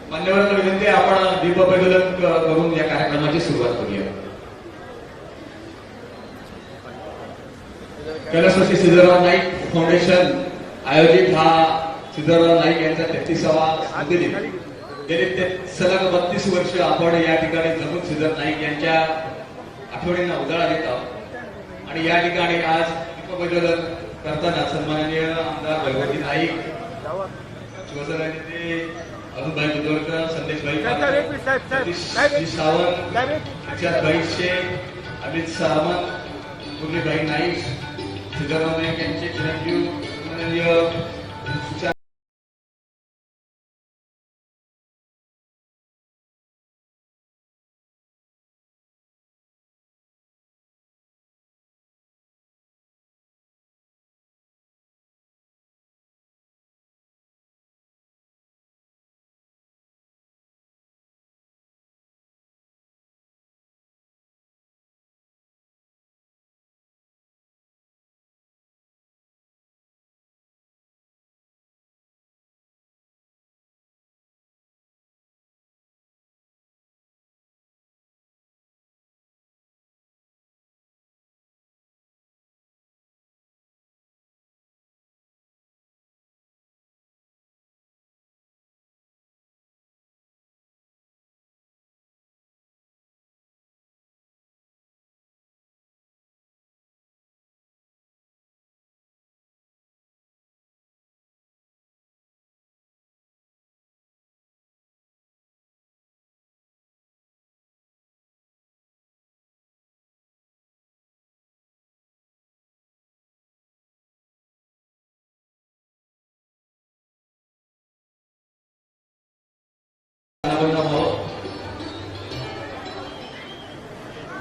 मान्यवरांना विनंती आहे, आपण दीप प्रज्वलन करून या कार्यक्रमाची सुरुवात करूया. कैलासवासी सिद्धराम नाईक फाउंडेशन आयोजित हा सिद्धराम नाईक यांचा 33वा स्मृतिदिन. गेले सलग 32 वर्ष आपण या ठिकाणी जगून सिद्धराम नाईक यांच्या आठवणींना उजाळा देत आहोत आणि या ठिकाणी आज दीप प्रज्वलन करताना सन्माननीय आमदार भगवती नाईक, शिवसेना नेते अरुणभाई बुदवडकर, संदेशभाई सतीश सावंत, भाई शेख, अमित सावंत, मुरलीभाई नाईक, सिद्धराम नाईक यांचे चिरंजीव माननीय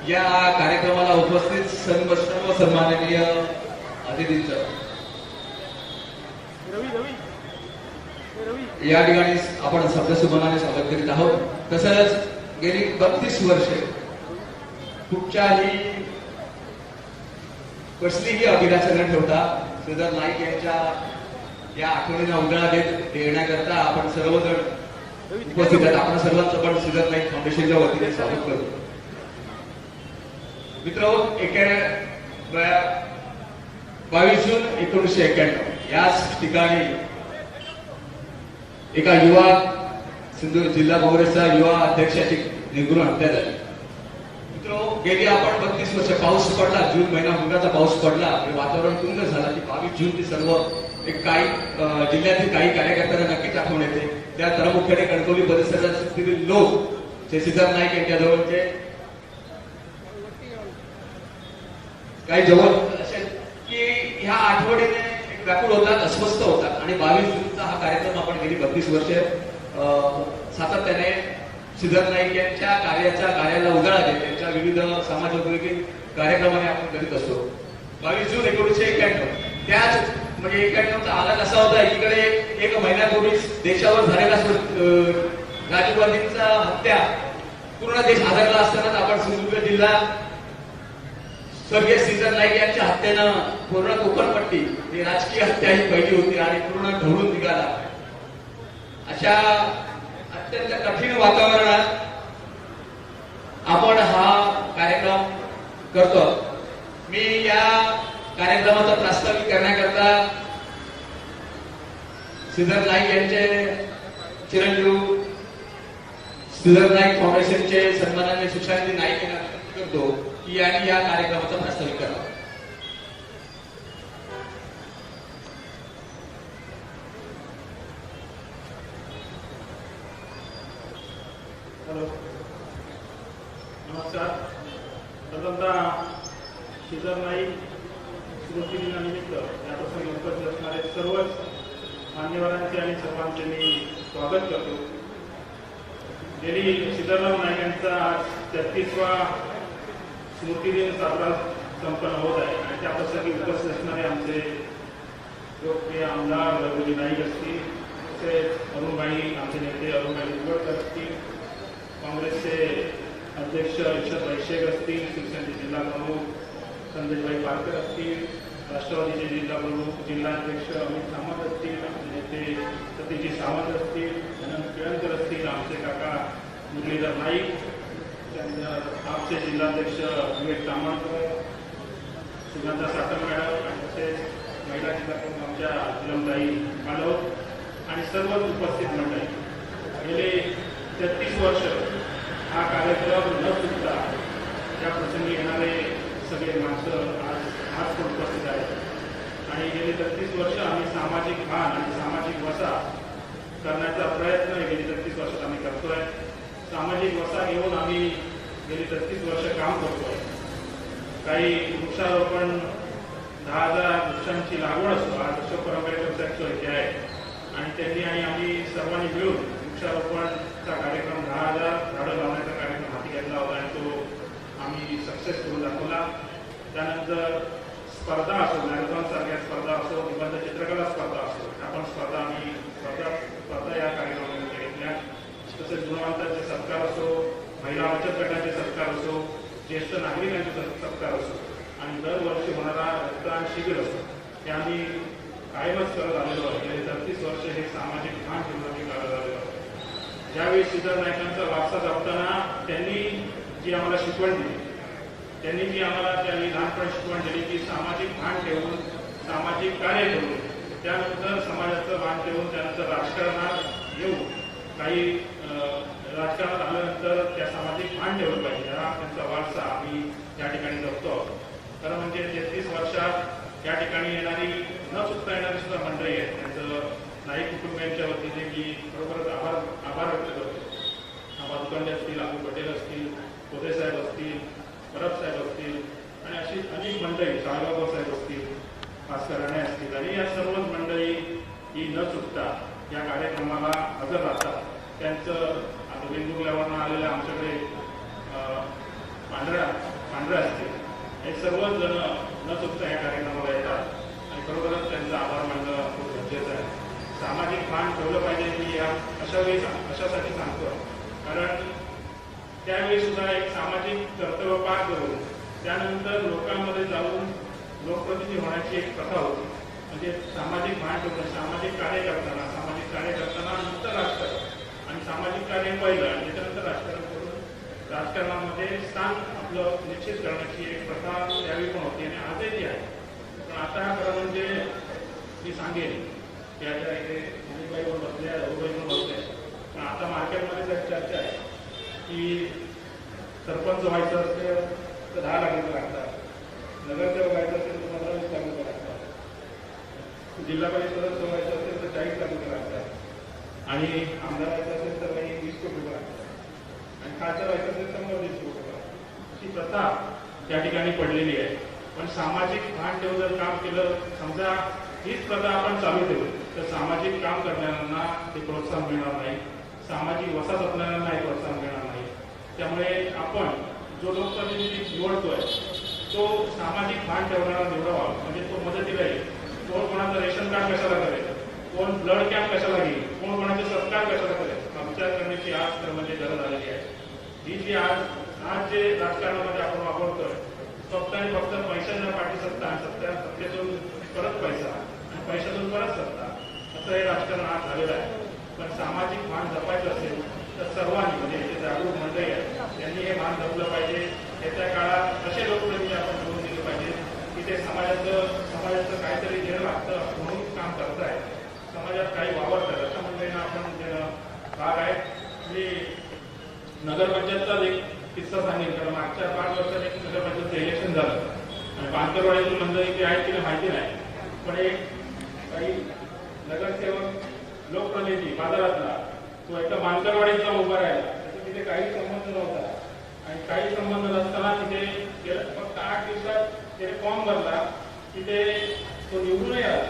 या कार्यक्रमाला उपस्थित सर्व सन्माननीय अतिथींचं या ठिकाणी आपण शब्दसुमनाने स्वागत करीत आहोत. तसंच गेली 32 वर्षे कुठच्याही कसलीही अभिलाषा न ठेवता सिद्धराम नाईक यांच्या या आठवणींना उजाळा देण्याकरता आपण सर्वजण उपस्थित आहेत. आपण सर्वांचं पण सिद्धराम नाईक फाउंडेशनच्या वतीने स्वागत करतो. मित्रांनो, 22 जून 1991 याच ठिकाणी एका युवा सिंधुदुर्ग जिल्हा काँग्रेसचा युवा अध्यक्षाची निर्घृण हत्या झाली. मित्रांनो, गेली आपण 32 वर्ष पाऊस पडला, जून महिना मुंगाचा पाऊस पडला, वातावरण तुंग झाला की 22 जून ती सर्व एक काही जिल्ह्यातील काही कार्यकर्त्यांना नक्कीच आठवण येते. त्या प्रामुख्याने कणकवली परिसरातील लोक जे सिद्धराम नाईक यांच्या जवळचे काही जवळ असेल की ह्या आठवणीने एक व्याकुळ होतात, अस्वस्थ होतात आणि 22 जूनचा हा कार्यक्रम आपण गेली 32 वर्षे सातत्याने सिद्धराम नाईक यांच्या कार्याला उजाळा देत त्यांच्या विविध समाजोपयोगी कार्यक्रमाने आपण करीत असतो. 22 जून 1991 त्याच म्हणजे 91चा आघात असा होता, एकीकडे एक महिन्यापूर्वीच देशावर झालेला राजीव गांधींचा हत्या पूर्ण देश हादरला असताना आपण सिंधुदुर्ग जिल्हा स्वर्गीय सिद्धराम नाईक यांच्या हत्येनं पूर्ण कोकणपट्टी ही राजकीय हत्या ही पहिली होती आणि पूर्ण ढवळून निघाला. अशा अत्यंत कठीण वातावरणात आपण हा कार्यक्रम करतो. मी या कार्यक्रमाचा प्रास्ताविक करण्याकरता सिद्धराम नाईक यांचे चिरंजीव सिद्धराम नाईक फाउंडेशनचे सन्माननीय सुशांती नाईक यांना करतो की यांनी या कार्यक्रमाचा प्रास्ताविक करावा. हॅलो, नमस्कार. प्रथमतः श्रीधर नाईक स्मृती दिनानिमित्त या प्रसंगी उपस्थित असणारे सर्वच मान्यवरांचे आणि सर्वांचे मी स्वागत करतो. गेली श्रीधरराव नाईक यांचा 33वा स्मृती दिन साजरा संपन्न होत आहे आणि त्या प्रसंगी उपस्थित असणारे आमचे लोकप्रिय आमदार रघुजी नाईक असतील, तसेच अरुणभाई आमचे नेते अरुणभाई निवडकर असतील, काँग्रेसचे अध्यक्ष ईश्वरभाई शेख असतील, शिवसेनेचे जिल्हा प्रमुख संदेशभाई पारकर असतील, राष्ट्रवादीचे जिल्हा प्रमुख जिल्हाध्यक्ष अमित सावंत असतील, आमचे नेते सतीजी सावंत असतील, अनंत केळकर असतील, आमचे काका मुरलीधर नाईक, आमचे जिल्हाध्यक्ष विवेक तामणकर, सुगंधा साटम मॅडम, तसेच महिला जिल्हा प्रमुख आमच्या जिलमताई मालव आणि सर्वच उपस्थित मंडळी. गेले 33 वर्ष हा कार्यक्रम न चुकता या प्रसंगी येणारे सगळे माणसं आज पण उपस्थित आहेत आणि गेली 33 वर्ष आम्ही सामाजिक भान आणि सामाजिक वसा करण्याचा प्रयत्न गेली 33 वर्षात आम्ही करतोय. सामाजिक वसा घेऊन आम्ही गेली 33 वर्ष काम करतोय. काही वृक्षारोपण 10,000 वृक्षांची लागवड असतो. आज अशोक परंपरेचा इथे आहे आणि त्यांनी आणि आम्ही सर्वांनी मिळून वृक्षारोपणचा कार्यक्रम 10,000 झाडं लावण्याचा कार्यक्रम हाती घेतला होता आणि तो आम्ही सक्सेस करून दाखवला. त्यानंतर स्पर्धा असो, मॅरेथॉन सारख्या स्पर्धा असो, निबंध चित्रकला स्पर्धा असो, आपण स्पर्धा या कार्यक्रमामध्ये घेतल्या. तसेच गुणवंतांचे सत्कार असो, महिला बचत गटांचे सत्कार असो, ज्येष्ठ नागरिकांचे सत्कार असो आणि दरवर्षी होणारा रक्तदान शिबिर असो, हे आम्ही कायमच करत आलेलो आहे. गेली 33 वर्ष हे सामाजिक भान ठेवून आम्ही करत आलेलो आहे. ज्यावेळी श्रीधर नाईकांचा वारसा जपताना त्यांनी जी आम्हाला शिकवण दिली, त्यांनी जी आम्हाला त्यांनी लहानपणी शिकवण दिली की सामाजिक भान ठेवून, सामाजिक कार्य करून, त्यानंतर समाजाचं भान ठेवून, त्यानंतर राजकारणात येऊन, काही राजकारणात आल्यानंतर त्या सामाजिक भान ठेवलं पाहिजे. हा त्यांचा वारसा आम्ही या ठिकाणी जपतो. खरं म्हणजे 33 वर्षात या ठिकाणी येणारी न चुकता येणारी सुद्धा मंडळी आहेत. त्यांचं नाईक कुटुंबियांच्या वतीने मी खरोखरच आभार व्यक्त करतो. आबा दुकांडे असतील, अबू पटेल असतील, कोदे साहेब असतील, परब साहेब असतील आणि अशी अनेक मंडळी, साळगावकर साहेब असतील, भास्कर राणे असतील आणि या सर्वच मंडळी ही न चुकता या कार्यक्रमाला हजर राहतात. त्यांचं आता वेंगुर्ल्यावरून आलेल्या आमच्याकडे पांढऱ्या असतील, हे सर्वच जण न चुकता या कार्यक्रमाला येतात आणि खरोखरच त्यांचा आभार मानणं खूप गरजेचं आहे. सामाजिक भान ठेवलं पाहिजे की या अशासाठी सांगतो, कारण त्यावेळी सुद्धा एक सामाजिक कर्तव्य पार करून त्यानंतर लोकांमध्ये जाऊन लोकप्रतिनिधी होण्याची एक प्रथा होती. म्हणजे सामाजिक भान ठेवणं, सामाजिक कार्य करताना नंतर राजकारण आणि सामाजिक कार्य पहिलं आणि त्याच्यानंतर राजकारण करून राजकारणामध्ये स्थान आपलं निश्चित करण्याची एक प्रथा त्यावेळी पण होती आणि आजही ती आहे. पण आता खरं म्हणजे मी सांगेन की आता इथे मुलीबाई पण बसल्या, रघुबाई पण बसल्या, पण आता मार्केटमध्ये जर चर्चा आहे की सरपंच व्हायचं असेल तर 10 लाख रुपये लागतात, नगरसेवक व्हायचं असेल तर 15-20 लाख रुपये लागतात, जिल्हा परिषद सदस्य व्हायचं असेल तर 40 लाख रुपये लागतात आणि आमदार व्हायचं असेल तर 20 कोटी रुपये लागतात आणि खासदार व्हायचं असेल तर 120 कोटी रुपये. अशी प्रथा त्या ठिकाणी पडलेली आहे. पण सामाजिक भान ठेवून जर काम केलं, समजा हीच प्रथा आपण चालू ठेवू तर सामाजिक काम करणाऱ्यांना ते प्रोत्साहन मिळणार नाही, सामाजिक वसा जपणाऱ्यांना हे प्रोत्साहन मिळणार नाही. त्यामुळे आपण जो लोकप्रतिनिधी निवडतोय तो सामाजिक भान ठेवणारा निवडावा. म्हणजे तो मदतीला येईल. कोण कोणाचं रेशन कार्ड कशाला करेल, कोण ब्लड कॅम्प कशाला घेईल, कोण कोणाचे सत्कार कशाला करेल, हा विचार करण्याची आज तर म्हणजे गरज आलेली आहे. ही जी आज जे राजकारणामध्ये आपण वापरतोय फक्त आणि फक्त पैशांच्या पाठी सत्ता आणि सत्तेतून परत पैसा आणि पैशातून परत सत्ता, असं हे राजकारण आज झालेलं आहे. पण सामाजिक भान जपायचं असेल तर सर्वांनी, म्हणजे जे जागरूक मंडळी आहेत त्यांनी हे भान जपलं पाहिजे. येत्या काळात असे लोकप्रतिनिधी आपण निवडून दिले पाहिजे की ते समाजाचं काहीतरी देणं लागतं म्हणून काम करताय, समाजात काही वावरतात अशा मंडळींना आपण देणं भाग आहे. मी नगरपंचायतचाच एक किस्सा सांगेन, कारण मागच्या 5 वर्षात एक नगरपंचायतचं इलेक्शन झालं आणि बांकरवाडीची मंडळी ती आहेत की माहिती नाही, पण एक काही नगरसेवक लोकप्रतिनिधी बाजारातला तो एका बांकरवाडीचा उभा राहिला. त्याचं तिथे काही संबंध नव्हता आणि काही संबंध नसताना तिथे फक्त 8 दिवसात त्याने फॉर्म भरला, तिथे तो निवडूनही आला,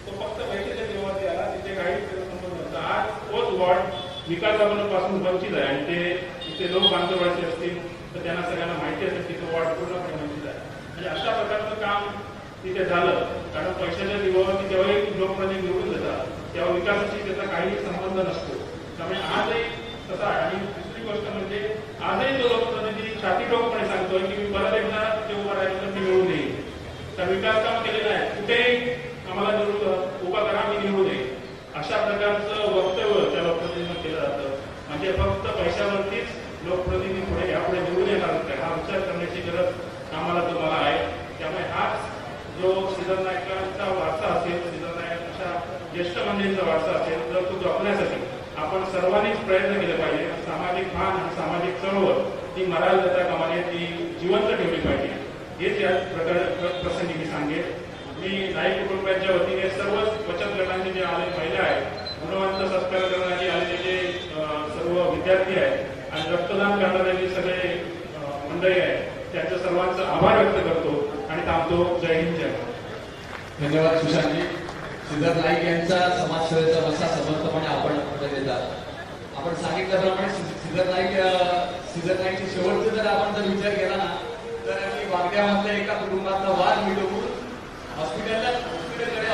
तो फक्त बैठकीच्या जेव्हा आला, तिथे काही संबंध नव्हता. आज तोच वॉर्ड विकासापासून वंचित आहे आणि ते तिथे लोक बांधवायचे असतील तर त्यांना सगळ्यांना माहिती असेल की तो वॉर्ड पूर्णपणे वंचित आहे. म्हणजे अशा प्रकारचं काम तिथे झालं, कारण पैशाच्या जीवावरती जेव्हाही लोकप्रतिनिधी निवडून देतात तेव्हा विकासाशी त्याचा काही संबंध नसतो. त्यामुळे आजही तसा आहे. आणि दुसरी गोष्ट म्हणजे आजही तो लोकप्रतिनिधी छाती ठोकपणे सांगतोय की मी परत एकदा ते उभा राहिलो तर मी निवडून येईल. तर विकास काम केलेलं आहे, कुठेही आम्हाला निवडून उभा करा, मी निवडून येईल, अशा प्रकारचं वक्तव्य त्या लोकप्रतिनिधींना केलं जातं. म्हणजे फक्त पैशावरतीच लोकप्रतिनिधी पुढे यापुढे निवडून येणार हा विचार करण्याची गरज आम्हाला तुम्हाला आहे. त्यामुळे हाच जो श्रीधर नाईकांचा वारसा असेल, श्रीधर नाईक अशा ज्येष्ठ मंडळींचा वारसा असेल, तर तो जपण्यासाठी आपण सर्वांनीच प्रयत्न केले पाहिजे. सामाजिक भान आणि सामाजिक चळवळ ती मरायला देता कामा नये, ती जिवंत ठेवली पाहिजे. हेच या प्रसंगी मी सांगेन. मी नाईक कुटुंबाच्या वतीने सर्वच बचत गटांचे जे आले महिला आहेत, गुणवंत सत्कार करणारे आलेले जे सर्व विद्यार्थी आहेत आणि रक्तदान करणारे जे सगळे मंडळी आहेत, त्यांच्या सर्वांचा आभार व्यक्त करतो आणि थांबतो. जय हिंद, जय भारत. धन्यवाद सुशांतजी. श्रीधर नाईक यांचा समाजसेवेचा वसा समर्थपणे आपण देतात. आपण सांगितल्याप्रमाणे श्रीधर नाईकचे शेवटचे जर आपण जर विचार केला ना, तर आम्ही वागड्यामधल्या एका कुटुंबातला वाद मिटवून हॉस्पिटलच्या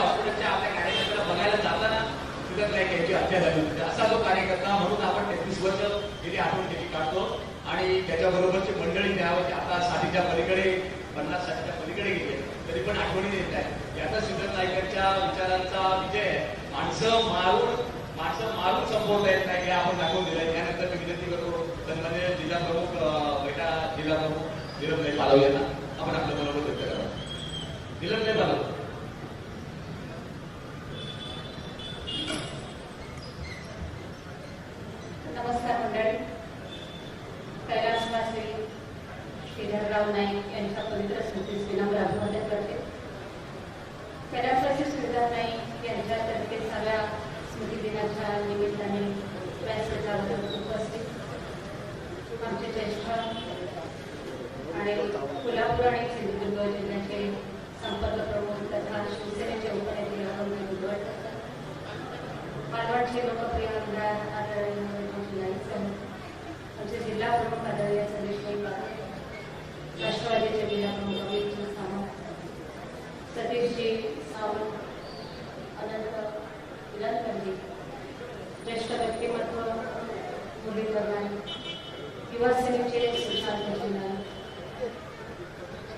आपल्या कार्यकर्त्याला बघायला जाताना श्रीधर नाईक यांची हत्या झाली होती. असा जो कार्यकर्ता म्हणून आपण 33 वर्ष गेली आठवण त्याची काढतो आणि त्याच्याबरोबरची मंडळी त्यावेळी आता 60च्या पलीकडे 50-60च्या पलीकडे गेले तरी पण आठवणी येत आहे. याचा श्रीधर नाईकांच्या विचारांचा विजय आहे. माणसं मारून संपवता येत नाही हे आपण दाखवून दिलंय. त्यानंतर मी विनंती करतो सन्माननीय जिल्हा प्रमुख जिल्हा प्रमुख निलमभाई पालव यांना आपण आपलं मनोगत व्यक्त करावं. निलमभाई पालव. नमस्कार मंडळी. कैलासवासी श्रीधरराव नाईक यांच्या पवित्र स्मृतीस विनम्र अभिवादन करते. कैलासवासी श्रीधर नाईक यांच्या 33व्या स्मृती दिनाच्या निमित्ताने व्यासपीठावर उपस्थित आमचे ज्येष्ठ आणि कोल्हापूर आणि सिंधुदुर्ग जिल्ह्याचे संपर्क प्रमुख तथा शिवसेनेचे उपनेते बुधवार मालवणचे लोकप्रिय आमदार आदरणीय आमचे जिल्हा प्रमुख आदरणीय संदेश पाटील, राष्ट्रवादीचे जिल्हा प्रमुख अमित सावंत, सतीशजी सावंत, अनंत विलनकरजी, ज्येष्ठ व्यक्तिमत्व मुरलीधर नाईक, युवा सेनेचे सुशांत जिल्हा,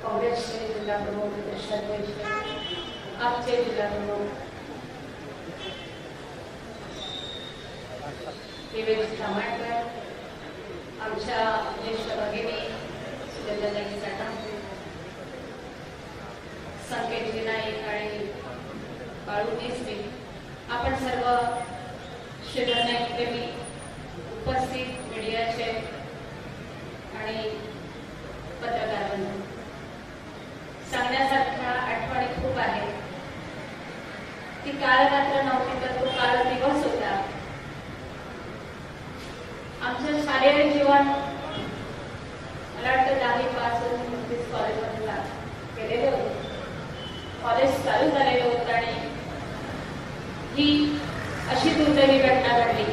काँग्रेसचे जिल्हा प्रमुख दशरथ वैश्य, आपचे जिल्हा प्रमुख विवेक तामाटकर, आमच्या ज्येष्ठ भगिनी सुगंधाताई साठा, संकेतजी नाईक आणि बाळू देसवे, आपण सर्व श्रीधर नाईक प्रेमी उपस्थित मीडियाचे आणि पत्रकार बंधू, सांगण्यासारख्या आठवणी खूप आहेत. ती काळ रात्र नव्हती तर तो काळ दिवस होता. आमचं शालेय जीवन मला वाटतं 10वी पासून 29 कॉलेजमध्ये गेलेले होते. कॉलेज चालू झालेलं होतं आणि ही अशी दुर्दैवी घटना घडली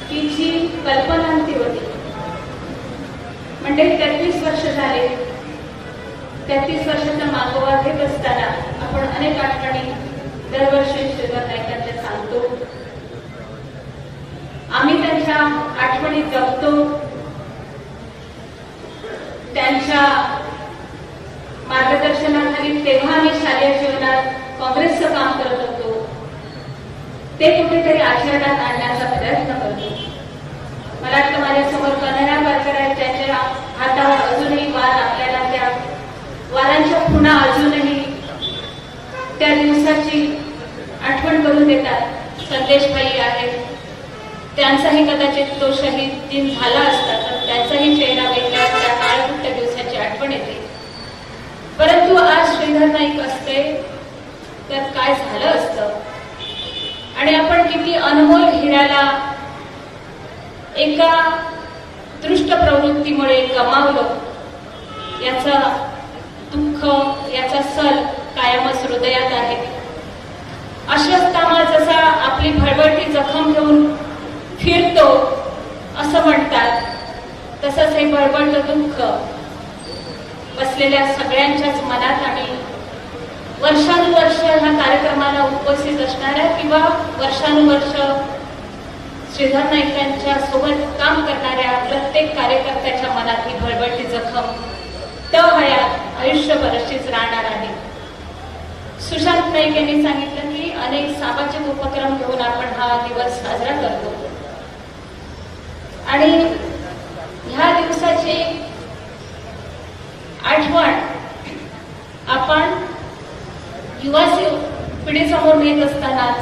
की जी कल्पनांती होती. म्हणजे 33 वर्ष झाले. 33 वर्षाचा मागोवा घेत असताना आपण अनेक आठवणी दरवर्षी श्रीधर नाईकांच्या सांगतो. आम्ही त्यांच्या आठवणी जपतो. त्यांच्या मार्गदर्शनाखाली तेव्हा आम्ही शालेय जीवनात काँग्रेसचं काम करत होतो ते कुठेतरी आचरणात आणण्याचा प्रयत्न करतो. मला वाटतं माझ्यासमोर कन्हैया पारकर आहेत, त्यांच्या हातावर अजूनही वार, आपल्याला त्या वारांच्या खुणा अजूनही त्या दिवसाची आठवण करून देतात. संदेशभाई आहेत, त्यांचाही कदाचित तो शहीद दिन झाला असता तर त्यांचाही चेहरा वेगळा, त्या काळकुट्ट दिवसाची आठवण येते. परंतु आज श्रीधर नाईक असते तर काय झालं असतं आणि आपण किती अनमोल हिऱ्याला एका दृष्ट प्रवृत्तीमुळे गमावलं याचा दुःख, याचा सल कायमच हृदयात आहे. अश्वत्थामा जसा आपली भरभरती जखम घेऊन फिरतो असं म्हणतात, तसंच हे भरभरतं दुःख बसलेल्या सगळ्यांच्याच मनात आणि वर्षानुवर्ष ह्या कार्यक्रमाला उपस्थित असणाऱ्या किंवा वर्षानुवर्ष श्रीधर नाईकांच्या सोबत काम करणाऱ्या प्रत्येक कार्यकर्त्याच्या मनात ही भरभरती जखम हयात आयुष्यभर अशीच राहणार आहे. सुशांत नाईक यांनी सांगितलं की अनेक सामाजिक उपक्रम घेऊन आपण हा दिवस साजरा करतो आणि ह्या दिवसाची आठवण आपण युवा पिढीसमोर नेत असतानाच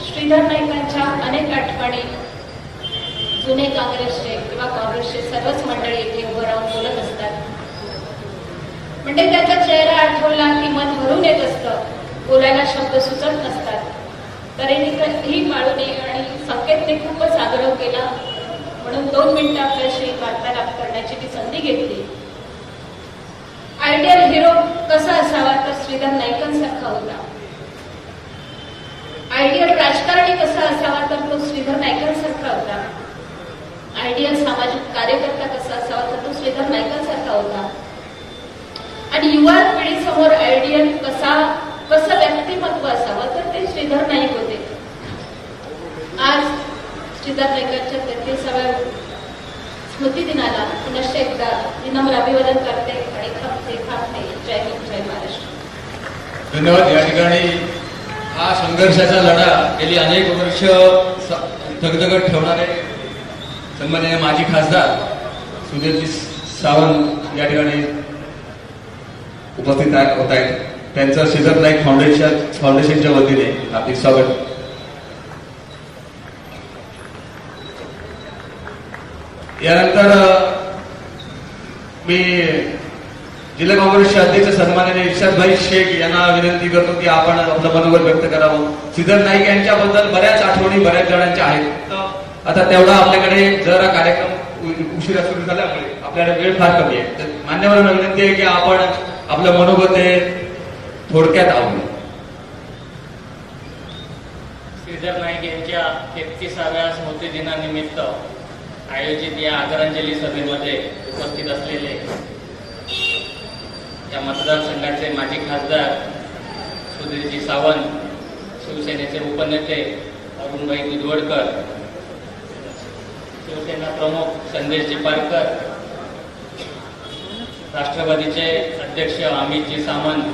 श्रीधर नाईकांच्या अनेक आठवणी जुने काँग्रेसचे किंवा काँग्रेसचे सर्वच मंडळी इथे उभं राहून बोलत असतात. म्हणजे त्याचा चेहरा आठवला की मन भरून येत असतं, बोलायला शब्द सुचत नसतात. तरीही माळूने आणि संकेतने खूपच आग्रह केला म्हणून 2 मिनिटं आपल्याशी वार्तालाप करण्याची मी संधी घेतली. आयडियल हिरो कसा असावा तर श्रीधर नाईकांसारखा होता. आयडियल राजकारणी कसा असावा तर तो श्रीधर नाईकांसारखा होता. आयडियल सामाजिक कार्यकर्ता कसा असावा तर तो श्रीधर नाईकांसारखा होता. आणि युवा पिढीसमोर आयडियल कसं व्यक्तिमत्व असावं तर ते श्रीधर नाईक होते. आज श्रीधर नाईकांच्या 33व्या स्मृती दिनाला पुनश्च एकदा विनम्र अभिवादन करते आणि थांबते. जय हिंद, जय महाराष्ट्र. धन्यवाद. या ठिकाणी हा संघर्षाचा लढा गेली अनेक वर्ष धगधगत ठेवणारे सन्माननीय माजी खासदार सुधीरजी सावंत या ठिकाणी उपस्थित होत आहेत. त्यांचं श्रीधर नाईक फाउंडेशनच्या वतीने हार्दिक स्वागत. यानंतर मी जिल्हा काँग्रेसचे अध्यक्ष सन्माननीय इर्शादभाई शेख यांना विनंती करतो की आपण आपलं मनोगत व्यक्त करावं. श्रीधर नाईक यांच्याबद्दल बऱ्याच आठवणी बऱ्याच जणांच्या आहेत. आता तेवढा आपल्याकडे जरा कार्यक्रम उशिरा सुरू झाल्यामुळे आपल्याकडे वेळ फार कमी आहे. तर मान्यवरांना विनंती आहे की आपण आपलं मनोगत हे थोडक्यात आवडलं. श्रीधर नाईक यांच्या 33व्या स्मृती दिनानिमित्त आयोजित या आदरांजली सभेमध्ये उपस्थित असलेले या मतदारसंघाचे माजी खासदार सुधीरजी सावंत, शिवसेनेचे उपनेते अरुणभाई दुधवडकर, शिवसेना प्रमुख संदेशजी पारकर, राष्ट्रवादीचे अध्यक्ष अमितजी सामंत,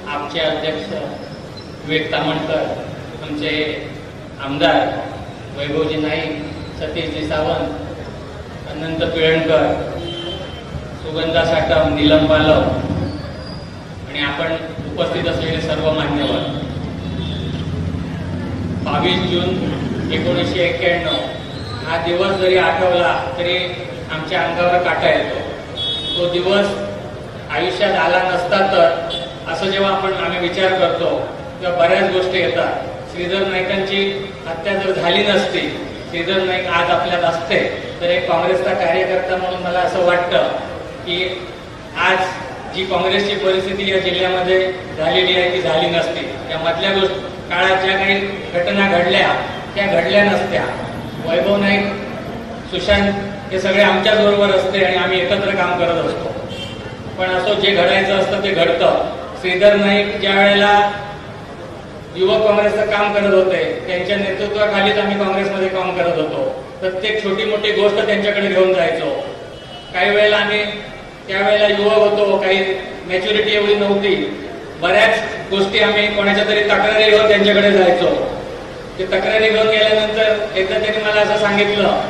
आपचे अध्यक्ष विवेक तामणकर, आमचे आमदार वैभवजी नाईक, सतीशजी सावंत, अनंत पिळणकर, सुगंधा साटम, नीलम पालव आणि आपण उपस्थित असलेले सर्व मान्यवर. 22 जून 1991 हा दिवस जरी आठवला तरी आमच्या अंगावर काटा येतो. तो दिवस आयुष्यात आला नसता तर असं जेव्हा आम्ही विचार करतो तेव्हा बऱ्याच गोष्टी येतात. श्रीधर नाईकांची हत्या जर झाली नसती, श्रीधर नाईक आज आपल्यात असते, तर एक काँग्रेसचा कार्यकर्ता म्हणून मला असं वाटतं की आज जी काँग्रेसची परिस्थिती या जिल्ह्यामध्ये झालेली आहे ती झाली नसती. या मधल्या काळात ज्या काही घटना घडल्या त्या घडल्या नसत्या. वैभव नाईक, सुशांत हे सगळे आमच्याच बरोबर असते आणि आम्ही एकत्र काम करत असतो. पण असं जे घडायचं असतं ते घडतं. श्रीधर नाईक ज्या वेळेला युवक काँग्रेसचं काम करत होते त्यांच्या नेतृत्वाखालीच आम्ही काँग्रेसमध्ये काम करत होतो. प्रत्येक छोटी मोठी गोष्ट त्यांच्याकडे घेऊन जायचो. काही वेळेला आम्ही त्यावेळेला युवक होतो, काही मॅच्युरिटी एवढी नव्हती. बऱ्याच गोष्टी आम्ही कोणाच्या तरी तक्रारी घेऊन त्यांच्याकडे जायचो. ते तक्रारी घेऊन गेल्यानंतर एकदा त्यांनी मला असं सांगितलं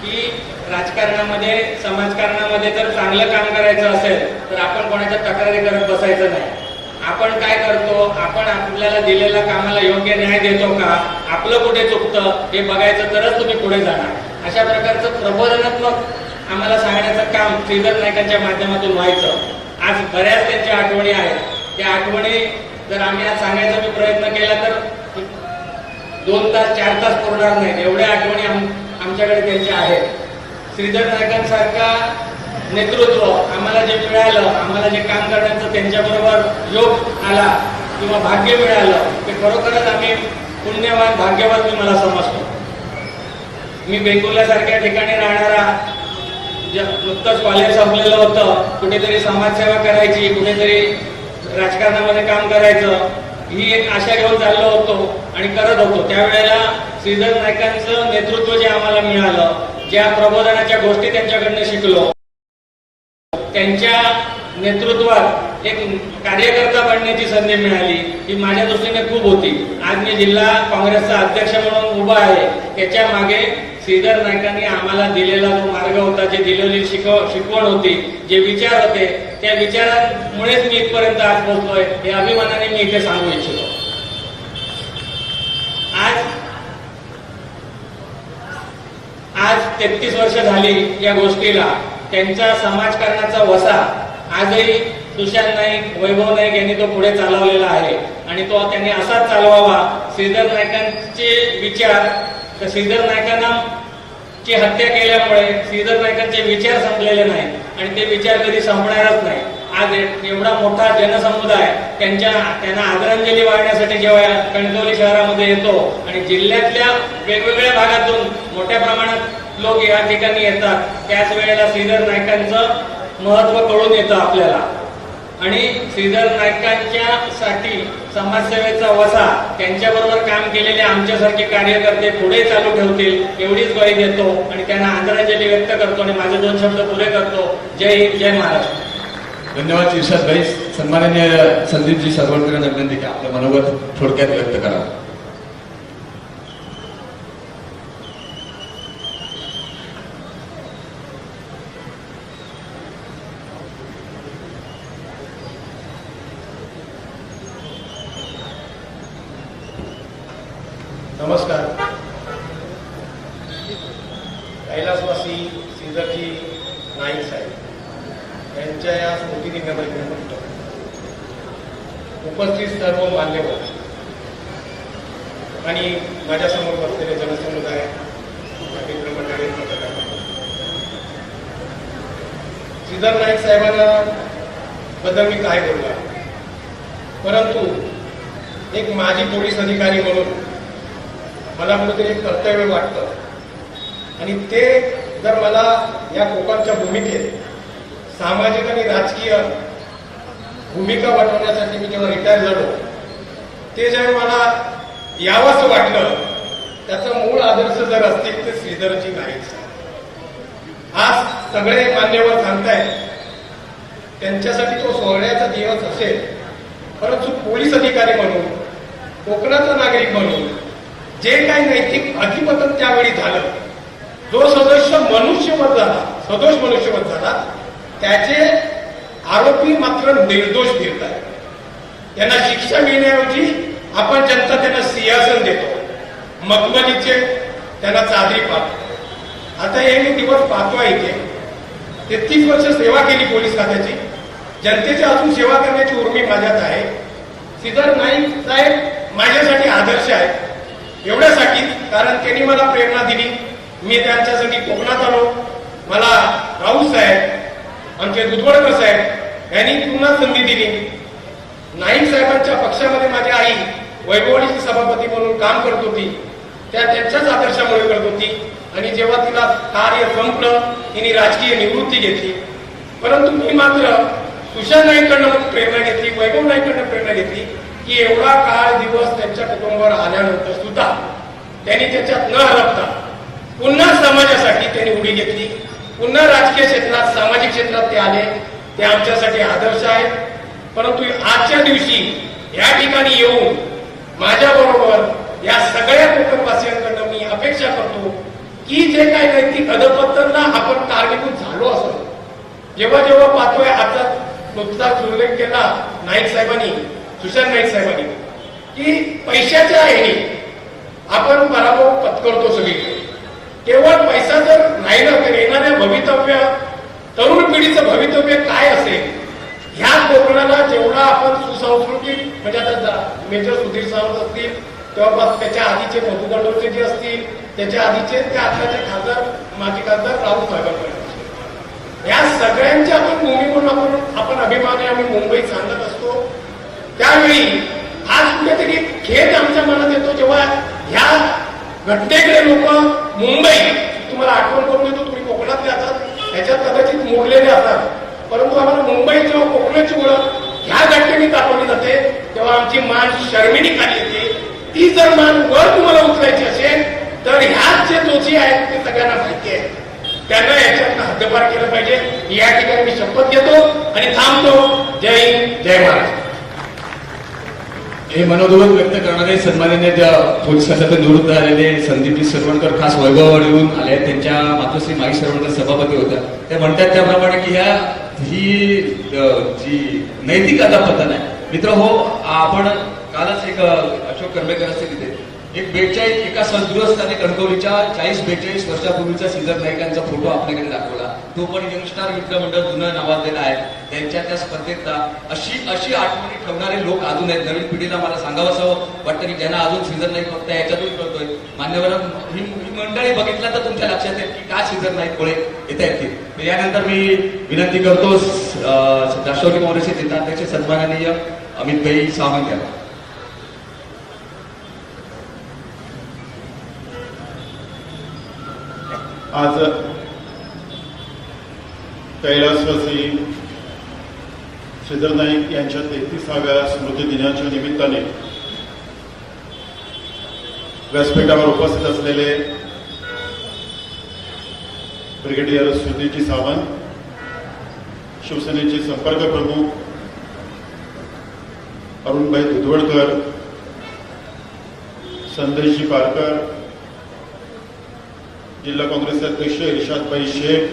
की राजकारणामध्ये, समाजकारणामध्ये जर चांगलं काम करायचं असेल तर आपण कोणाच्या तक्रारी करत बसायचं नाही. आपण काय करतो, आपण आपल्याला दिलेल्या कामाला योग्य न्याय देतो का, आपलं कुठे चुकतं हे बघायचं, तरच तुम्ही पुढे जाणार. अशा प्रकारचं प्रबोधनात्मक आम्हाला सांगण्याचं काम श्रीधर नाईकांच्या माध्यमातून व्हायचं. आज बऱ्याच त्यांच्या आठवणी आहेत. त्या आठवणी जर आम्ही आज सांगायचा मी प्रयत्न केला तर 2 तास 4 तास पुरणार नाहीत. एवढ्या आठवणी आमच्याकडे त्यांचे आहेत. श्रीधर नाईकांसारखा नेतृत्व आम्हाला जे मिळालं, आम्हाला जे काम करण्याचं त्यांच्याबरोबर योग आला किंवा भाग्य मिळालं, ते खरोखरच आम्ही पुण्यवान भाग्यवान मी मला समजतो. मी वेंगुर्ल्यासारख्या ठिकाणी राहणारा, नुकतंच कॉलेज संपलेलं होतं, कुठेतरी समाजसेवा करायची, कुठेतरी राजकारणामध्ये काम करायचं, ही एक आशा घेऊन चाललो होतो आणि करत होतो. त्यावेळेला श्रीधर नाईकांचं नेतृत्व जे आम्हाला मिळालं, ज्या प्रबोधनाच्या गोष्टी त्यांच्याकडनं शिकलो, त्यांच्या नेतृत्वात एक कार्यकर्ता बनण्याची संधी मिळाली, ही माझ्या दृष्टीने खूप होती. आज मी जिल्हा काँग्रेसचा अध्यक्ष म्हणून उभा आहे. त्याच्या मागे श्रीधर नाईकांनी आम्हाला दिलेला जो मार्ग होता, जे दिलेली शिकवण होती, जे विचार होते, त्या विचारांमुळेच मी इथपर्यंत आज पोहोचलोय, हे अभिमानाने मी इथे सांगू इच्छितो. आज 33 वर्ष झाली या गोष्टीला. त्यांचा समाजकारणाचा वसा आजही सुशांत नाईक, वैभव नाईक यांनी तो पुढे चालवलेला आहे आणि तो त्यांनी असाच चालवावा. श्रीधर नाईकांचे विचार, तर श्रीधर नाईकांची हत्या केल्यामुळे श्रीधर नाईकांचे विचार संपलेले नाहीत आणि ते विचार कधी संपणारच नाही. आज एवढा मोठा जनसमुदाय त्यांना आदरांजली वाहण्यासाठी जेव्हा कणकवली शहरामध्ये येतो आणि जिल्ह्यातल्या वेगवेगळ्या भागातून मोठ्या प्रमाणात लोक या ठिकाणी येतात, त्याच वेळेला श्रीधर नाईकांचं महत्व कळून येतं आपल्याला. आणि श्रीधर नाईकांच्या साठी समाजसेवेचा वसा त्यांच्याबरोबर काम केलेले आमच्यासारखे कार्यकर्ते पुढे चालू ठेवतील एवढीच ग्वाही देतो आणि त्यांना आदरांजली व्यक्त करतो आणि माझे 2 शब्द पुरे करतो. जय हिंद, जय महाराष्ट्र. धन्यवाद इर्शाद भाई. सन्माननीय संदीपजी सरवडकरांना विनंती की आपलं मनोगत थोडक्यात व्यक्त करा. नमस्कार. कैलासवासी श्रीधरजी नाईक साहेब यांच्या या स्मृतिदिनानिमित्त उपस्थित सर्व मान्यवर आणि माझ्यासमोर बसलेले जनसमुदाय, मित्रमंडळी, पत्रकार, श्रीधर नाईक साहेबांना बद्दल मी काय बोलणार, परंतु एक माजी पोलीस अधिकारी म्हणून मला कुठेतरी एक कर्तव्य वाटतं आणि ते जर मला या कोकणच्या भूमिकेत सामाजिक आणि राजकीय भूमिका बनवण्यासाठी मी जेव्हा रिटायर झालो, ते जेव्हा मला यावंसं वाटलं, त्याचा मूळ आदर्श जर असतील तर श्रीधरजी नाईक. आज सगळे मान्यवर सांगतायत त्यांच्यासाठी तो सोहळ्याचा दिवस असेल, परंतु पोलीस अधिकारी म्हणून, कोकणाचा नागरिक म्हणून जे काही नैतिक अधिपतन त्यावेळी झालं, जो सदस्य मनुष्यवध झाला, सदोष मनुष्यवध झाला, त्याचे आरोपी मात्र निर्दोष फिरतात. त्यांना शिक्षा मिळण्याऐवजी आपण जनता त्यांना सिंहासन देतो, मखमलीचे त्यांना चादरी पाहतो. आता हे मी दिवस पाहतोय. इथे 33 वर्ष सेवा केली पोलीस खात्याची. जनतेची अजून सेवा करण्याची उर्मी माझ्यात आहे. श्रीधर नाईक साहेब माझ्यासाठी आदर्श आहेत. एवढ्यासाठी कारण त्यांनी मला प्रेरणा दिली. मी त्यांच्यासाठी कोकणात आलो. मला राऊत साहेब, आमचे दुधवडकर साहेब यांनी पुन्हा संधी दिली. नाईक साहेबांच्या पक्षामध्ये माझी आई वैभववाडीची सभापती म्हणून काम करत होती. त्यांच्याच आदर्शामुळे करत होती आणि जेव्हा तिला कार्य संपलं, तिने राजकीय निवृत्ती घेतली. परंतु मी मात्र सुशांत नाईककडनं प्रेरणा घेतली, वैभव नाईककडनं प्रेरणा घेतली की एवढा काळ दिवस त्यांच्या कुटुंबावर आल्यानंतर सुद्धा त्यांनी त्याच्यात न हरपता पुन्हा समाजासाठी त्यांनी उडी घेतली. पुन्हा राजकीय क्षेत्रात, सामाजिक क्षेत्रात ते आले. ते आमच्यासाठी आदर्श आहेत. परंतु आजच्या दिवशी या ठिकाणी येऊन माझ्याबरोबर या सगळ्या कोकणवासियांकडनं मी अपेक्षा करतो की जे काही नैतिक अधपतनला आपण कारणीभूत झालो असो, जेव्हा जेव्हा पाहतोय, आता नुकताच उल्लेख केला नाईक साहेबांनी, सुशांत नाईक साहेबांनी, की पैशाच्या ह्याने आपण पराभव पत्करतो सगळीकडे. केवळ पैसा जर राहिला तर येणाऱ्या भवितव्य, तरुण पिढीचं भवितव्य काय असेल, ह्या कोकणाला जेवढा आपण सुसंस्कृतिक, म्हणजे आता मेजर सुधीर सावंत असतील, तेव्हा त्याच्या आधीचे मधुदंडोचे जे असतील, त्याच्या आधीचे ते आताचे खासदार, माजी खासदार राऊत साहेबांकडे, या सगळ्यांच्या आपण भूमी म्हणून आपण अभिमाने आम्ही मुंबईत सांगत असतो. त्यावेळी आज कुठेतरी खेद आमच्या मनात येतो जेव्हा ह्या घटनेकडे लोक मुंबई, तुम्हाला आठवण करून देतो, तुम्ही कोकणातले असतात, ह्याच्यात कदाचित मोडलेले असतात, परंतु आम्हाला मुंबई जेव्हा कोकणाची ओळख ह्या घटनेने दाखवली जाते तेव्हा आमची मान शर्मिणी खाली येते. ती जर मान वर तुम्हाला उचलायची असेल तर ह्याच जे दोषी आहेत ते सगळ्यांना माहिती आहे, त्यांना याच्यातनं हद्दपार केलं पाहिजे. या ठिकाणी मी शपथ घेतो आणि थांबतो. जय हिंद, जय महाराष्ट्र. हे मनोगत व्यक्त करणारे सन्माननीय पोलीस खात्यातून निवृत्त झालेले संदीपजी सरवणकर खास वैभवावर येऊन आले. त्यांच्या मातोश्री माई सरवणकर सभापती होत्या. ते म्हणतात त्याप्रमाणे की ही जी नैतिक अधःपतन आहे मित्र हो. आपण कालच एक अशोक कर्वेकर असते तिथे एक 42 एका सदगृहस्थाने कणकवलीच्या 40-42 वर्षापूर्वीचा श्रीधर नाईकांचा फोटो आपल्याकडे दाखवला. तो पण यंगस्टार मित्रमंडळ जुनं नावाजलेला आहे. त्यांच्या त्या स्पर्धेतला अशी आठवणी ठेवणारे लोक अजून आहेत. नवीन पिढीला मला सांगावं वाटतं की ज्यांना अजून श्रीधर नाईक बघताय याच्यातून कळतोय. मान्यवर ही मंडळी बघितला तर तुमच्या लक्षात येईल की का श्रीधर नाईक पुढे येत आहेत. यानंतर मी विनंती करतो राष्ट्रवादी काँग्रेसचे जिल्हाध्यक्ष सन्माननीय अमितभाई सावंत यांना. आज कैलासवासी श्रीधर नाईक यांच्या 33व्या स्मृती दिनाच्या निमित्ताने व्यासपीठावर उपस्थित असलेले ब्रिगेडियर सुधीरजी सावंत, शिवसेनेचे संपर्क प्रमुख अरुणभाई दुधवडकर, संदेशजी पारकर, जिल्हा काँग्रेसचे अध्यक्ष इर्शादभाई शेख,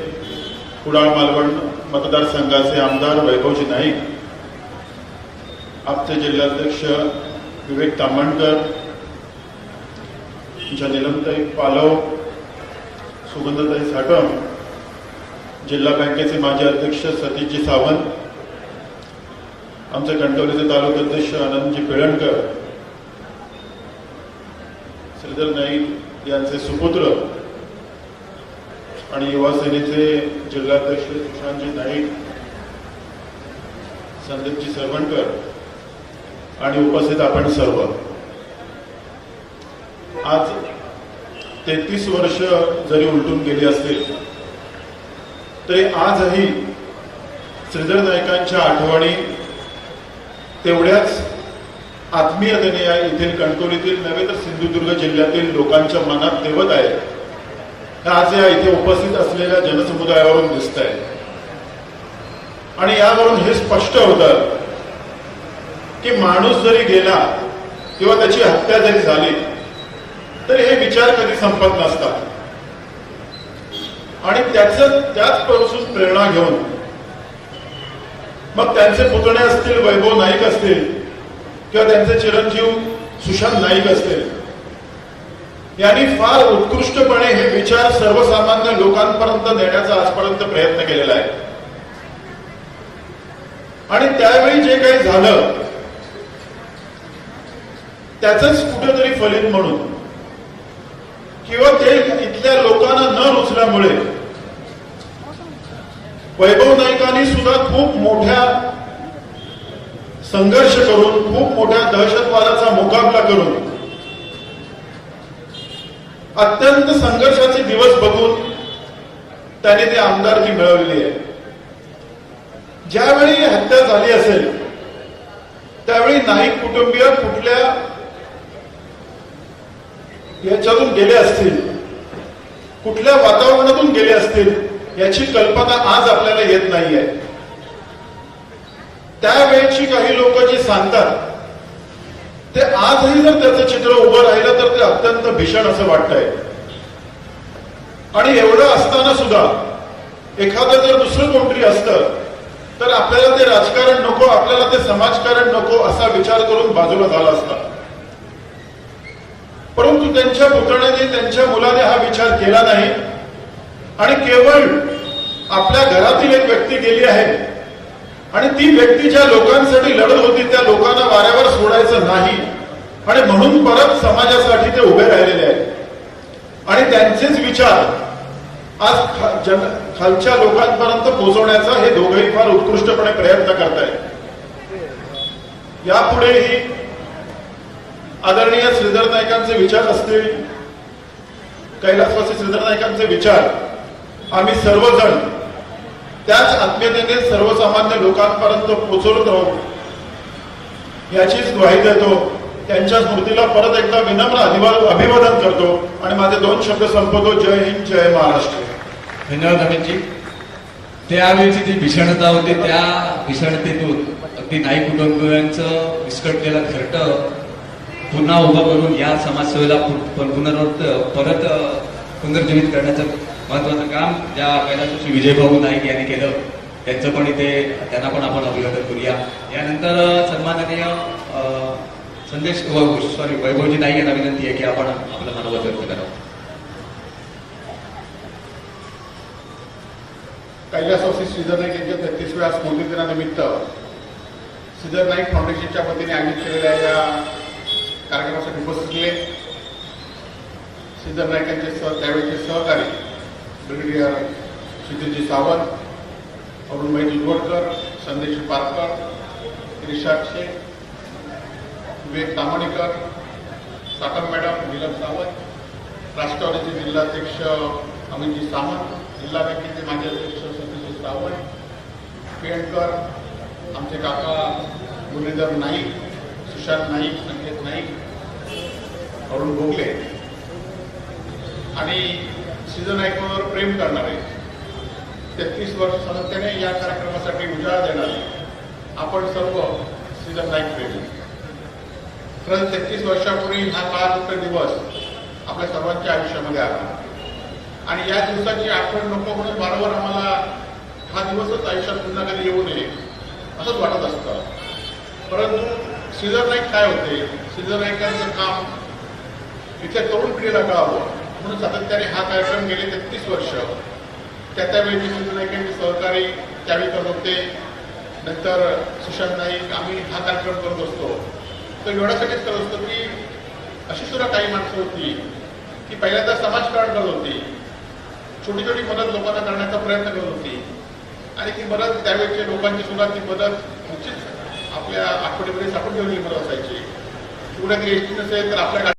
कुडाळ मालवण मतदारसंघाचे आमदार वैभवजी नाईक, आपचे जिल्हाध्यक्ष विवेक तामणकर, नीलमताई पालव, सुगंधताई साटम, जिल्हा बँकेचे माजी अध्यक्ष सतीशजी सावंत, आमचे कणकवलीचे तालुकाध्यक्ष आनंदजी पिळणकर, श्रीधर नाईक यांचे सुपुत्र आणि युवा सेनेचे जिल्हाध्यक्ष सुशांतजी नाईक, संदीपजी सरवणकर आणि उपस्थित आपण सर्व. आज 33 वर्ष जरी उलटून गेली असतील तरी आजही श्रीधर नाईकांच्या आठवणी तेवढ्याच आत्मीयतेने येथील कणकवलीतील नव्हे तर सिंधुदुर्ग जिल्ह्यातील लोकांच्या मनात तेवत आहे. आज या इथे उपस्थित असलेल्या जनसमुदायावरून दिसत आहे आणि यावरून हे स्पष्ट होतं की माणूस जरी गेला किंवा त्याची हत्या जरी झाली तरी हे विचार कधी संपत नसतात आणि त्याचपासून प्रेरणा घेऊन मग त्यांचे पुतणे असतील, वैभव नाईक असतील किंवा त्यांचे चिरंजीव सुशांत नाईक असतील, यांनी फार उत्कृष्टपणे हे विचार सर्वसामान्य लोकांपर्यंत नेण्याचा आजपर्यंत प्रयत्न केलेला आहे. आणि त्यावेळी जे काही झालं त्याचंच कुठेतरी फलित म्हणून किंवा ते इथल्या लोकांना न रुचल्यामुळे वैभव नाईकांनी सुद्धा खूप मोठ्या संघर्ष करून, खूप मोठ्या दहशतवादाचा मुकाबला करून, अत्यंत संघर्षाचे दिवस बघून त्याने ती आमदारकी मिळवलेली आहे. ज्यावेळी हत्या झाली असेल त्यावेळी नाईक कुटुंबीय कुठल्या याच्यातून गेले असतील, कुठल्या वातावरणातून गेले असतील याची कल्पना आज आपल्याला येत नाहीये. त्यावेळेची काही लोक जे सांगतात ते आजही जर त्याचं चित्र उभं राहिलं तर ते अत्यंत भीषण असं वाटतंय. आणि एवढं असताना सुद्धा एखादं जर दुसरं कोणतरी असतं तर आपल्याला ते राजकारण नको, आपल्याला ते समाजकारण नको असा विचार करून बाजूला झाला असता. परंतु त्यांच्या पुतण्याने, त्यांच्या मुलाने हा विचार केला नाही आणि केवळ आपल्या घरातील एक व्यक्ती गेली आहे आणि ती व्यक्ती ज्या लोकांसाठी लढत होती त्या लोकांना वाऱ्यावर सोडायचं नाही आणि म्हणून परत समाजासाठी ते उभे राहिलेले आहेत आणि त्यांचेच विचार आज खालच्या लोकांपर्यंत पोहोचवण्याचा हे दोघेही फार उत्कृष्टपणे प्रयत्न करतायत. यापुढेही आदरणीय श्रीधर नाईकांचे विचार असतील, कैलासवासी श्रीधर नाईकांचे विचार आम्ही सर्वजण त्याच आत्मीयतेने सर्वसामान्य लोकांपर्यंत पोहोचवत राहू याचीच ग्वाही देतो. त्यांच्या स्मृतीला परत एकदा विनम्र अभिवादन करतो आणि माझे 2 शब्द संपवतो. जय हिंद, जय महाराष्ट्र. धन्यवाद अमितजी. त्यावेळीची जी भीषणता होती त्या भीषणतेतून अगदी नाईक कुटुंबियांचं विस्कटलेलं घरटं पुन्हा उभं करून या समाजसेवेला परत पुनर्जीवित करण्याचं महत्वाचं काम ज्या कैलासवासी विजयभाऊ नाईक यांनी केलं त्यांचं पण इथे त्यांना पण आपण अभिवादन करूया. यानंतर सन्माननीय वैभवजी नाईक यांना विनंती आहे की आपण आपलं मनोगत व्यक्त करावं. कैलासवासी श्रीधर नाईक यांच्या 33व्या स्मृतिदिनानिमित्त श्रीधर नाईक फाउंडेशनच्या वतीने आयोजित केलेल्या या कार्यक्रमासाठी उपस्थित असलेले श्रीधर नाईकांचे त्यावेळेचे सहकारी ब्रिगेडियर सुधीरजी सावंत, अरुणभाई दुधवडकर, संदेश पारकर, रिशाद शेख, विवेक तामणीकर, साटम मॅडम, नीलम सावंत, राष्ट्रवादीचे जिल्हाध्यक्ष अमितजी सामंत, जिल्हा बँकेचे माजी अध्यक्ष सतीश सावंत, पेंडकर, आमचे काका मुरलीधर नाईक, सुशांत नाईक, संकेत नाईक, अरुण भोगले आणि श्रीधर नाईकांवर प्रेम करणारे 33 वर्ष सातत्याने या कार्यक्रमासाठी उजाळा देणारे आपण सर्व श्रीधर नाईक प्रेमी. खरंच 33 वर्षापूर्वी हा काळाचा दिवस आपल्या सर्वांच्या आयुष्यामध्ये आला आणि या दिवसाची आठवण नको म्हणून वारंवार आम्हाला हा दिवसच आयुष्यात पुन्हा कधी येऊ नये असंच वाटत असतं. परंतु श्रीधर नाईक काय होते, श्रीधर नाईकांचं काम इथल्या तरुण पिढीला कळावं म्हणून सातत्याने हा कार्यक्रम गेले 33 वर्ष त्यावेळी श्रीधर नाईकांचे सहकारी त्यावेळी करत होते. नंतर सुशांत नाईक, आम्ही हा कार्यक्रम करत असतो. तर एवढ्यासाठीच करत असतो की अशी सुद्धा काही माणसं होती की पहिल्यांदा समाजकारण करत होती, छोटी छोटी मदत लोकांना करण्याचा प्रयत्न करत होती आणि ती मदत त्यावेळेच्या लोकांची सुद्धा ती मदत निश्चित आपल्या आठवड्यामध्ये साठवून ठेवलेली मदत असायची. कुठेतरी एसटी नसेल तर आपल्या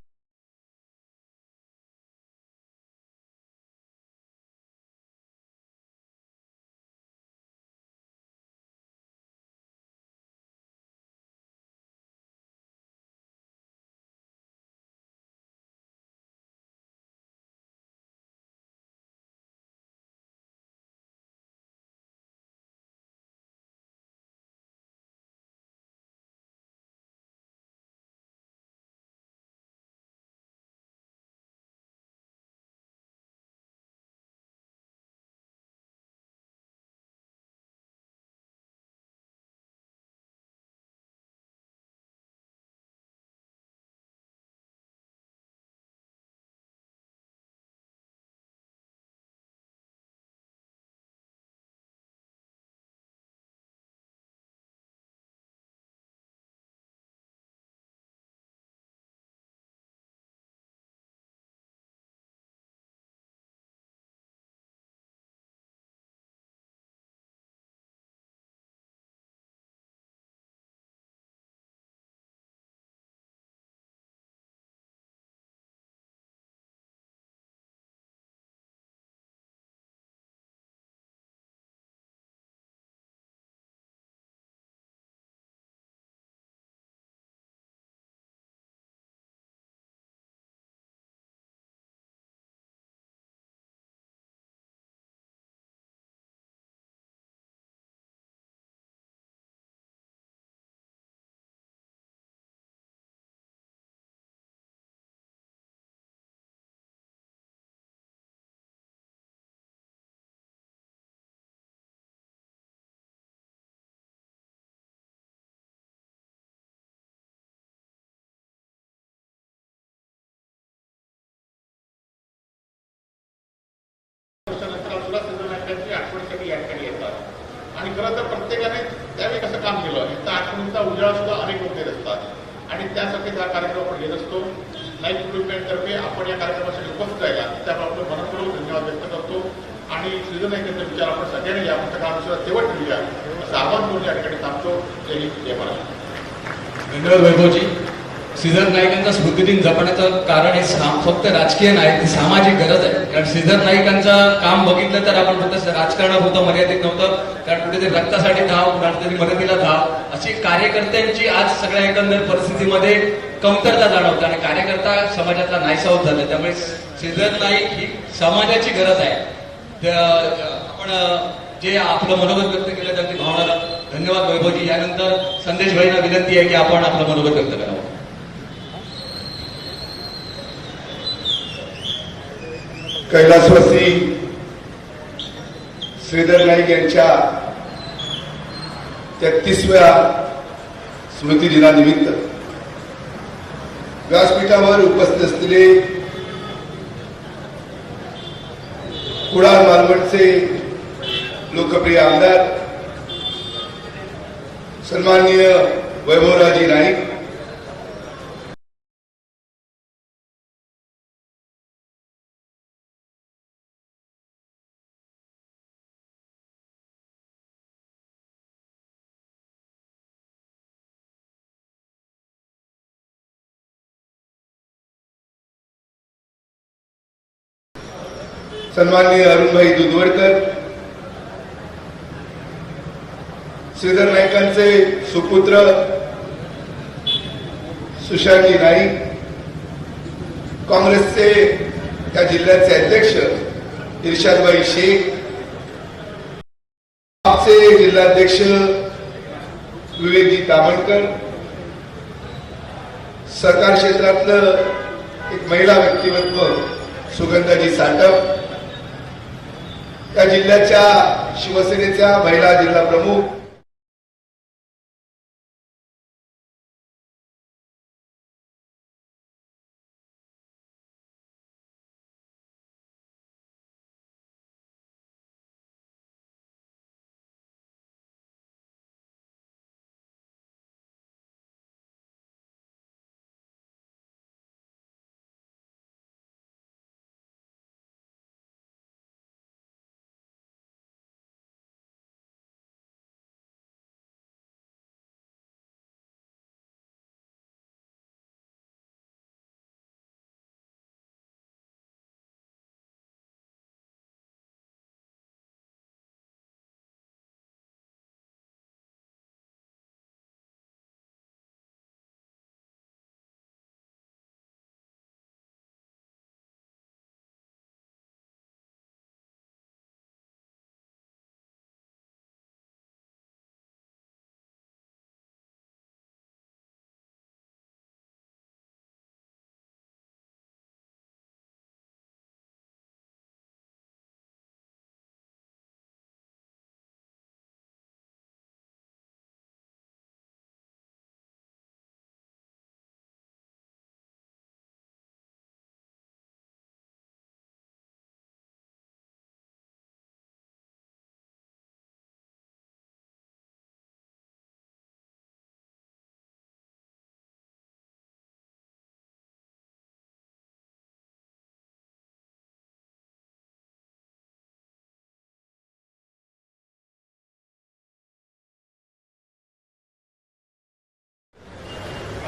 आठवणीसाठी या ठिकाणी येतात आणि खरं तर प्रत्येकाने त्यावेळी कसं काम केलं याचा आठवणीचा उजाळा सुद्धा अनेक लोक देत असतात आणि त्यासाठीच हा कार्यक्रम आपण घेत असतो. लाईफ इक्विपमेंटतर्फे आपण या कार्यक्रमासाठी उपस्थित राहिला त्याबाबत मनपूर्वक धन्यवाद व्यक्त करतो आणि श्रीधर नाईकांचे विचार आपण सगळ्यांनी या पुस्तकानुसार तेवढ ठेवूया असं आवाहन करून या ठिकाणी थांबतो. जय हिंद जय महाराष्ट्र. धन्यवाद वैभवजी. श्रीधर नाईकांचा स्मृतिदिन जपण्याचं कारण हे फक्त राजकीय नाही, ती सामाजिक गरज आहे. कारण श्रीधर नाईकांचं काम बघितलं तर आपण फक्त राजकारणापुरतं मर्यादित नव्हतं, कारण कुठेतरी रक्तासाठी धाव, कुठेतरी मदतीला धाव, अशी कार्यकर्त्यांची आज सगळ्या एकंदर परिस्थितीमध्ये कमतरता जाणवते आणि कार्यकर्ता समाजातला नाहीसा होत झाला. त्यामुळे श्रीधर नाईक ही समाजाची गरज आहे. आपण जे आपलं मनोगत व्यक्त केलं त्याची भावना धन्यवाद वैभवजी. यानंतर संदेश भाईंना विनंती आहे की आपण आपलं मनोगत व्यक्त करावं. कैलासवासी श्रीधर नाईक यांच्या 33व्या स्मृतिदिनानिमित्त व्यासपीठावर उपस्थित असलेले कुडाळ मालवणचे लोकप्रिय आमदार सन्माननीय वैभवराजी नाईक, सन्माननीय अरुणभाई दुधवडकर, श्रीधर नाईकांचे सुपुत्र सुशांतजी नाईक, काँग्रेसचे या जिल्ह्याचे अध्यक्ष इर्शादभाई शेख, आपचे जिल्हाध्यक्ष विवेकजी तामणकर, सहकार क्षेत्रातलं एक महिला व्यक्तिमत्व सुगंधाजी साटप, या जिल्ह्याच्या शिवसेनेच्या महिला जिल्हा प्रमुख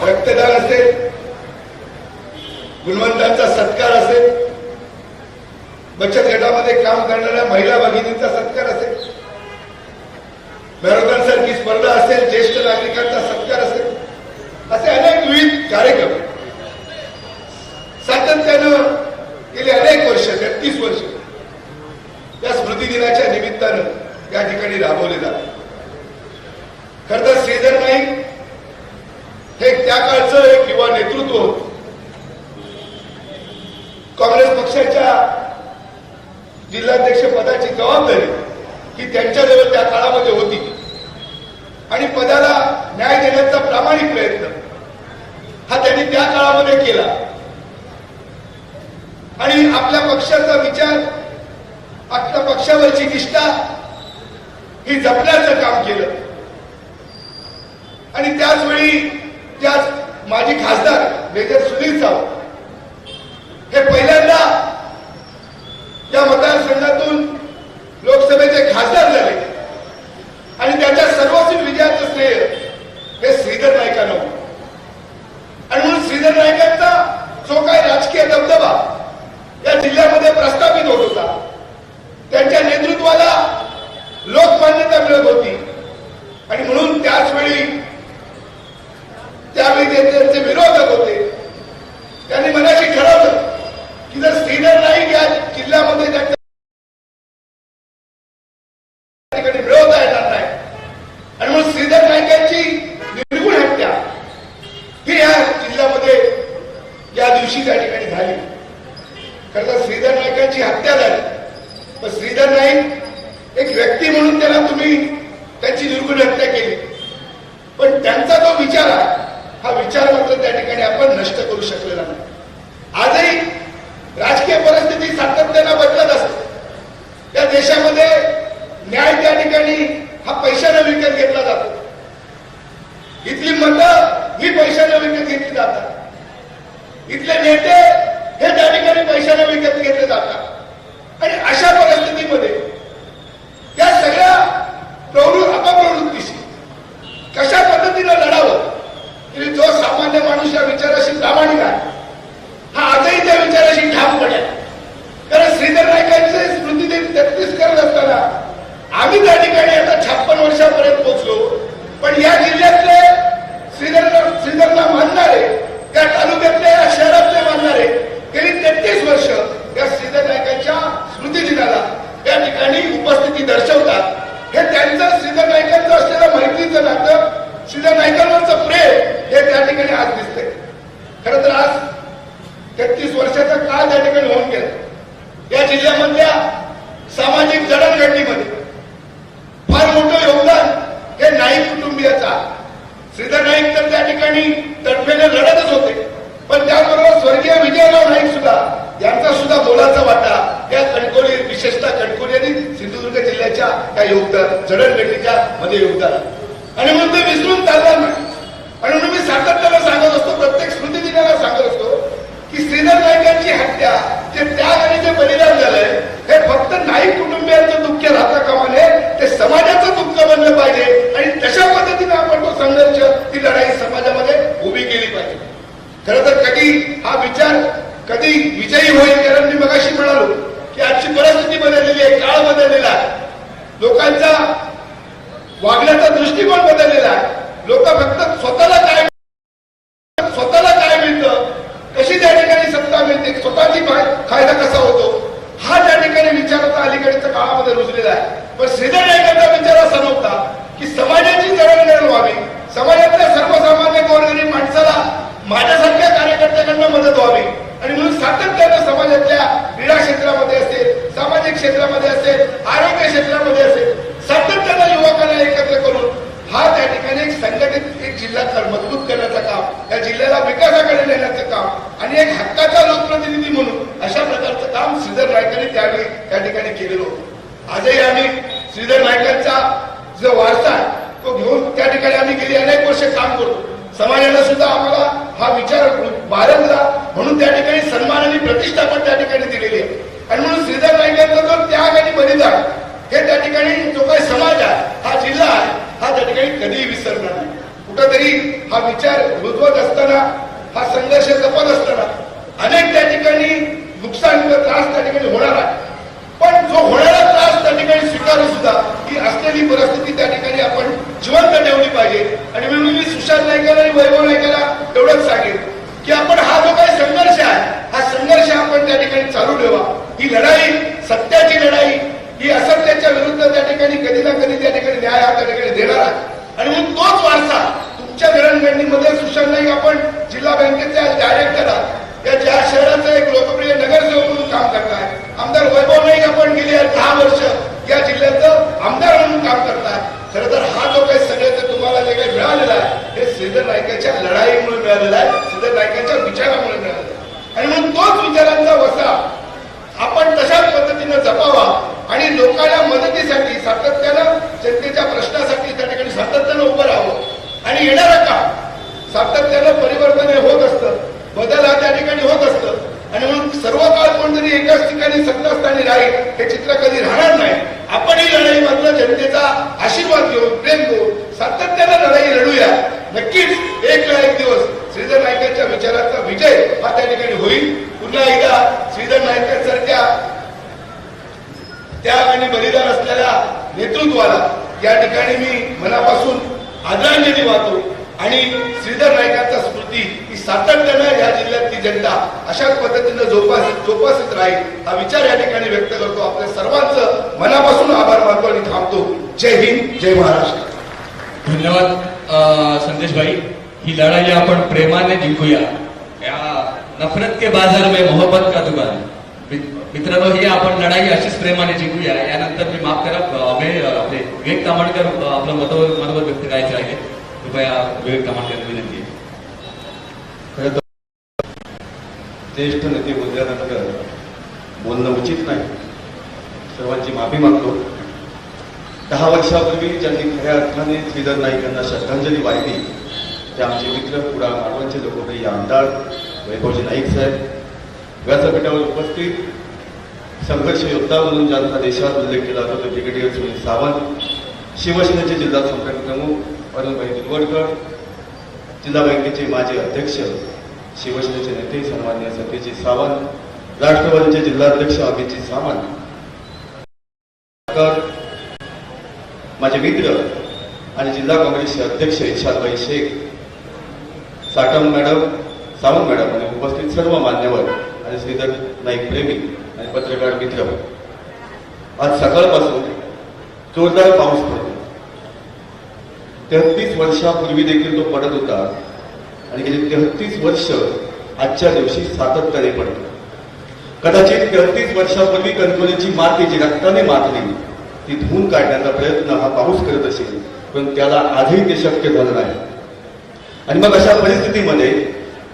रक्तदान असेल, गुणवंतांचा सत्कार असेल, बचत गटामध्ये काम करणाऱ्या महिला भगिनींचा सत्कार असेल, मॅरेथॉन सारखी स्पर्धा असेल, ज्येष्ठ नागरिकांचा सत्कार असेल, असे अनेक विविध कार्यक्रम सातत्यानं गेली अनेक वर्ष, 33 वर्ष या स्मृतिदिनाच्या निमित्तानं या ठिकाणी राबवले जातात. खरं तर श्रीधर नाईक हे त्या काळचं एक युवा नेतृत्व होतं. काँग्रेस पक्षाच्या जिल्हाध्यक्ष पदाची जबाबदारी ही त्यांच्याजवळ त्या काळामध्ये होती आणि पदाला न्याय देण्याचा प्रामाणिक प्रयत्न हा त्यांनी त्या काळामध्ये केला आणि आपल्या पक्षाचा विचार, आपल्या पक्षावरची निष्ठा ही जपण्याचं काम केलं आणि त्याच वेळी त्याच माजी खासदार मेजर सुनील सावंत हे पहिल्यांदा या मतदारसंघातून लोकसभेचे खासदार झाले आणि त्याच्या सर्वस्वी विजयाचं श्रेय हे श्रीधर नाईकांना होतं. आणि म्हणून श्रीधर नाईकांचा जो काही राजकीय दबदबा या जिल्ह्यामध्ये प्रस्थापित होत होता, त्यांच्या नेतृत्वाला लोकमान्यता मिळत होती आणि म्हणून त्यावेळी त्यांचे विरोधक होते. त्यांनी मनाशी ठरवलं की जर श्रीधर नाईक या जिल्ह्यामध्ये त्यांच्या ठिकाणी मिळवता येणार नाही आणि म्हणून श्रीधर नाईकांची निर्गुण हत्या ही या जिल्ह्यामध्ये या दिवशी त्या ठिकाणी झाली. खरं तर श्रीधर नाईकांची हत्या झाली, पण श्रीधर नाईक एक व्यक्ती म्हणून त्याला तुम्ही त्यांची निर्गुण हत्या केली, पण त्यांचा जो विचार आहे हा विचार मात्र त्या ठिकाणी आपण नष्ट करू शकलेला नाही. आजही राजकीय परिस्थिती सातत्यानं बदलत असते. त्या देशामध्ये न्याय त्या ठिकाणी हा पैशाने विकत घेतला जातो. इथली मतं ही पैशाने विकत घेतली जातात. इथले नेते हे त्या ठिकाणी पैशाने विकत घेतले जातात आणि अशा परिस्थितीमध्ये या सगळ्या अपप्रवृत्तीशी कशा पद्धतीनं लढावं की जो सामान्य माणूस या विचाराशी प्रामाणिक आहे हा आजही त्या विचाराशी ठाम पडेल. कारण श्रीधर नाईकांचे स्मृतिदिन 33 करत असताना आम्ही त्या ठिकाणी आता 56 वर्षापर्यंत पोहोचलो, पण या जिल्ह्यातले श्रीधरला मानणारे, या तालुक्यातले, या शहरातले मानणारे गेली 33 वर्ष या श्रीधर नाईकांच्या स्मृतिदिनाला त्या ठिकाणी उपस्थिती दर्शवतात. हे त्यांचं श्रीधर नाईकांचं असलेलं मैत्रीचं नातं, श्रीधर नाईकांवरचं प्रेम हे त्या ठिकाणी आज दिसतंय. खरं तर आज 33 वर्षाचा काळ त्या ठिकाणी होऊन गेला. या जिल्ह्यामधल्या सामाजिक जडणघडणीमध्ये फार मोठं योगदान हे नाईक कुटुंबियाचं आहे. श्रीधर नाईक तर त्या ठिकाणी तडफेने लढतच होते, पण त्याबरोबर स्वर्गीय विजयराव नाईक सुद्धा यांचा सुद्धा मोलाचा वाटा या कणकोली, विशेषतः कणकोली आणि सिंधुदुर्ग जिल्ह्याच्या या योगदान जडणघडणीच्या मध्ये योगदान आणि म्हणून ते विसरून चालणार नाही. आणि म्हणून मी सातत्यानं सांगत असतो, प्रत्येक स्मृतिदिनाला सांगत असतो की श्रीधर नाईकांची हत्या, जे त्याग आणि जे बलिदान झालंय हे फक्त नाईक कुटुंबियांचं दुःख राहता कामा नये, ते समाजाचं दुःख बनलं पाहिजे आणि तशा पद्धतीने आपण तो संघर्ष, ती लढाई समाजामध्ये उभी केली पाहिजे. खरं तर कधी हा विचार कधी विजयी होईल, कारण मी मगाशी म्हणालो की आजची परिस्थिती बदललेली आहे, काळ बदललेला आहे, लोकांचा वागण्याचा दृष्टिकोन बदललेला आहे. लोक फक्त स्वतःला काय मिळतं, कशी त्या ठिकाणी सत्ता मिळते, स्वतःची फायदा कसा होतो, हा त्या ठिकाणी विचाराचा अलीकडच्या काळामध्ये रुजलेला आहे. पण श्रीधर नाईकांचा विचार असा नव्हता की समाजाची जडणघडण व्हावी, समाजातल्या सर्वसामान्य गोरगरीब माणसाला माझ्यासारख्या कार्यकर्त्यांकडून मदत व्हावी आणि म्हणून सातत्यानं समाजातल्या क्रीडा क्षेत्रामध्ये असेल, सामाजिक क्षेत्रामध्ये असेल, आरोग्य क्षेत्रामध्ये असेल, सातत्यानं युवकांना एकत्र करून हा त्या ठिकाणी एक संघटित एक जिल्हा मजबूत करण्याचं काम, या जिल्ह्याला विकासाकडे नेण्याचं काम आणि एक हक्काचा लोकप्रतिनिधी म्हणून अशा प्रकारचं काम श्रीधर नाईकांनी त्यावेळी त्या ठिकाणी केलेलं होतं. आजही आम्ही श्रीधर नाईकांचा जो वारसा आहे तो घेऊन त्या ठिकाणी आम्ही गेली अनेक वर्ष काम करतो. समाजाला सुद्धा आम्हाला हा विचार बाळगला म्हणून त्या ठिकाणी सन्मान आणि प्रतिष्ठा पण त्या ठिकाणी दिलेली आहे. आणि म्हणून श्रीधर नाईकांचा जो त्याग आणि बलिदान हे त्या ठिकाणी जो काही समाज आहे, हा जिल्हा आहे, हा त्या ठिकाणी कधीही विसरणार नाही. कुठंतरी हा विचार रुजवत असताना, हा संघर्ष जपत असताना अनेक त्या ठिकाणी नुकसान किंवा त्रास त्या ठिकाणी होणार आहे, पण जो होणारा त्रास त्या ठिकाणी स्वीकारू सुद्धा ही असलेली परिस्थिती त्या ठिकाणी आपण जिवंत ठेवली पाहिजे. आणि म्हणून मी सुशांत नाईकाला आणि वैभव नाईकाला एवढंच सांगेन की आपण हा जो काही संघर्ष आहे, हा संघर्ष आपण त्या ठिकाणी चालू ठेवा. ही लढाई, सत्याची लढाई, ही असत्याच्या विरुद्ध त्या ठिकाणी कधी ना कधी त्या ठिकाणी न्याय हा त्या ठिकाणी देणार आहे. आणि म्हणून तोच वारसा तुमच्या जडणघडणीमध्ये सुशांत नाईक आपण जिल्हा बँकेचे डायरेक्टर आहात, या ज्या शहराचं एक लोकप्रिय नगरसेवक म्हणून काम करताय. आमदार वैभव नाईक आपण गेली 10 वर्ष या जिल्ह्याचं आमदार म्हणून काम करताय. खरं तर हा जो काही सगळ्याचं तुम्हाला जे काही मिळालेला आहे हे श्रीधर नाईकांच्या लढाईमुळे मिळालेला आहे, श्रीधर नाईकांच्या विचारामुळे मिळालेला आहे. आणि म्हणून तोच विचारांचा वसा आपण तशाच पद्धतीनं जपावा आणि लोकांना मदतीसाठी सातत्यानं जनतेच्या प्रश्नासाठी त्या ठिकाणी सातत्यानं उभं राहावं. आणि येणारा काळ सातत्यानं परिवर्तन हे होत असतं, बदल हा त्या ठिकाणी होत असतं आणि म्हणून सर्व काळ कोणतरी एकाच ठिकाणी सत्तास्थानी राहील हे चित्र कधी राहणार नाही. आपण ही लढाई मात्र जनतेचा आशीर्वाद घेऊन, प्रेम घेऊन सातत्यानं लढाई लढूया. नक्कीच एक ना एक दिवस श्रीधर नाईकांच्या विचाराचा विजय हा त्या ठिकाणी होईल. पुन्हा एकदा श्रीधर नाईकांसारख्या त्याग आणि बलिदान असलेल्या नेतृत्वाला या ठिकाणी मी मनापासून आदरांजली वाहतो आणि श्रीधर नाईकांचा स्मृती ही सातत्यानं या जिल्ह्यातली जनता अशाच पद्धतीनं जोपासित राहील हा विचार या ठिकाणी व्यक्त करतो. आपल्या सर्वांचं मनापासून आभार मानतो आणि थांबतो. जय हिंद, जय महाराष्ट्र. धन्यवाद संदेश भाई. ही लढाई आपण प्रेमाने जिंकूया. या नफरत के बाजार में मोहब्बत का दुकान. मित्रांनो, ही आपण लढाई अशीच प्रेमाने जिंकूया. यानंतर मी माफ करा, आपले विवेक तामणकर आपलं मनोबत व्यक्त करायचं आहे. कृपया विवेक तामणकर विनंती आहे. खरं तर ज्येष्ठ नेते बोलल्यानंतर बोलणं उचित नाही. सर्वांची माफी मागतो. 10 वर्षापूर्वी ज्यांनी खऱ्या अर्थाने श्रीधर नाईक यांना श्रद्धांजली वाहिली ते आमचे मित्र, कुडाळ मालवणचे लोकप्रिय आमदार वैभवजी नाईक साहेब, व्यासपीठावर उपस्थित संघर्ष योद्धा म्हणून ज्यांचा देशात उल्लेख केला होता तो ब्रिगेडियर सुनील सावंत, शिवसेनेचे जिल्हा संपर्क प्रमुख अरुणभाई दुर्वडकर, जिल्हा बँकेचे माजी अध्यक्ष, शिवसेनेचे नेते सन्माननीय सतीजी सावंत, राष्ट्रवादीचे जिल्हाध्यक्ष अभिजित सावंत, माझे मित्र आणि जिल्हा काँग्रेसचे अध्यक्ष इशादभाई शेख, साटम मॅडम, सावंत मॅडम आणि उपस्थित सर्व मान्यवर आणि श्रीधर नाईक प्रेमी आणि पत्रकार मित्र, आज सकाळपासून जोरदार पाऊस पडतो. 33 वर्षापूर्वी देखील तो पडत होता आणि गेली 33 वर्ष आजच्या दिवशी सातत्याने पडतो. कदाचित 33 वर्षापूर्वी कणकवलीची माती जी रक्ताने मातली ती धुवून काढण्याचा प्रयत्न हा पाऊस करत असेल, पण त्याला आजही ते शक्य झालं नाही. आणि मग अशा परिस्थितीमध्ये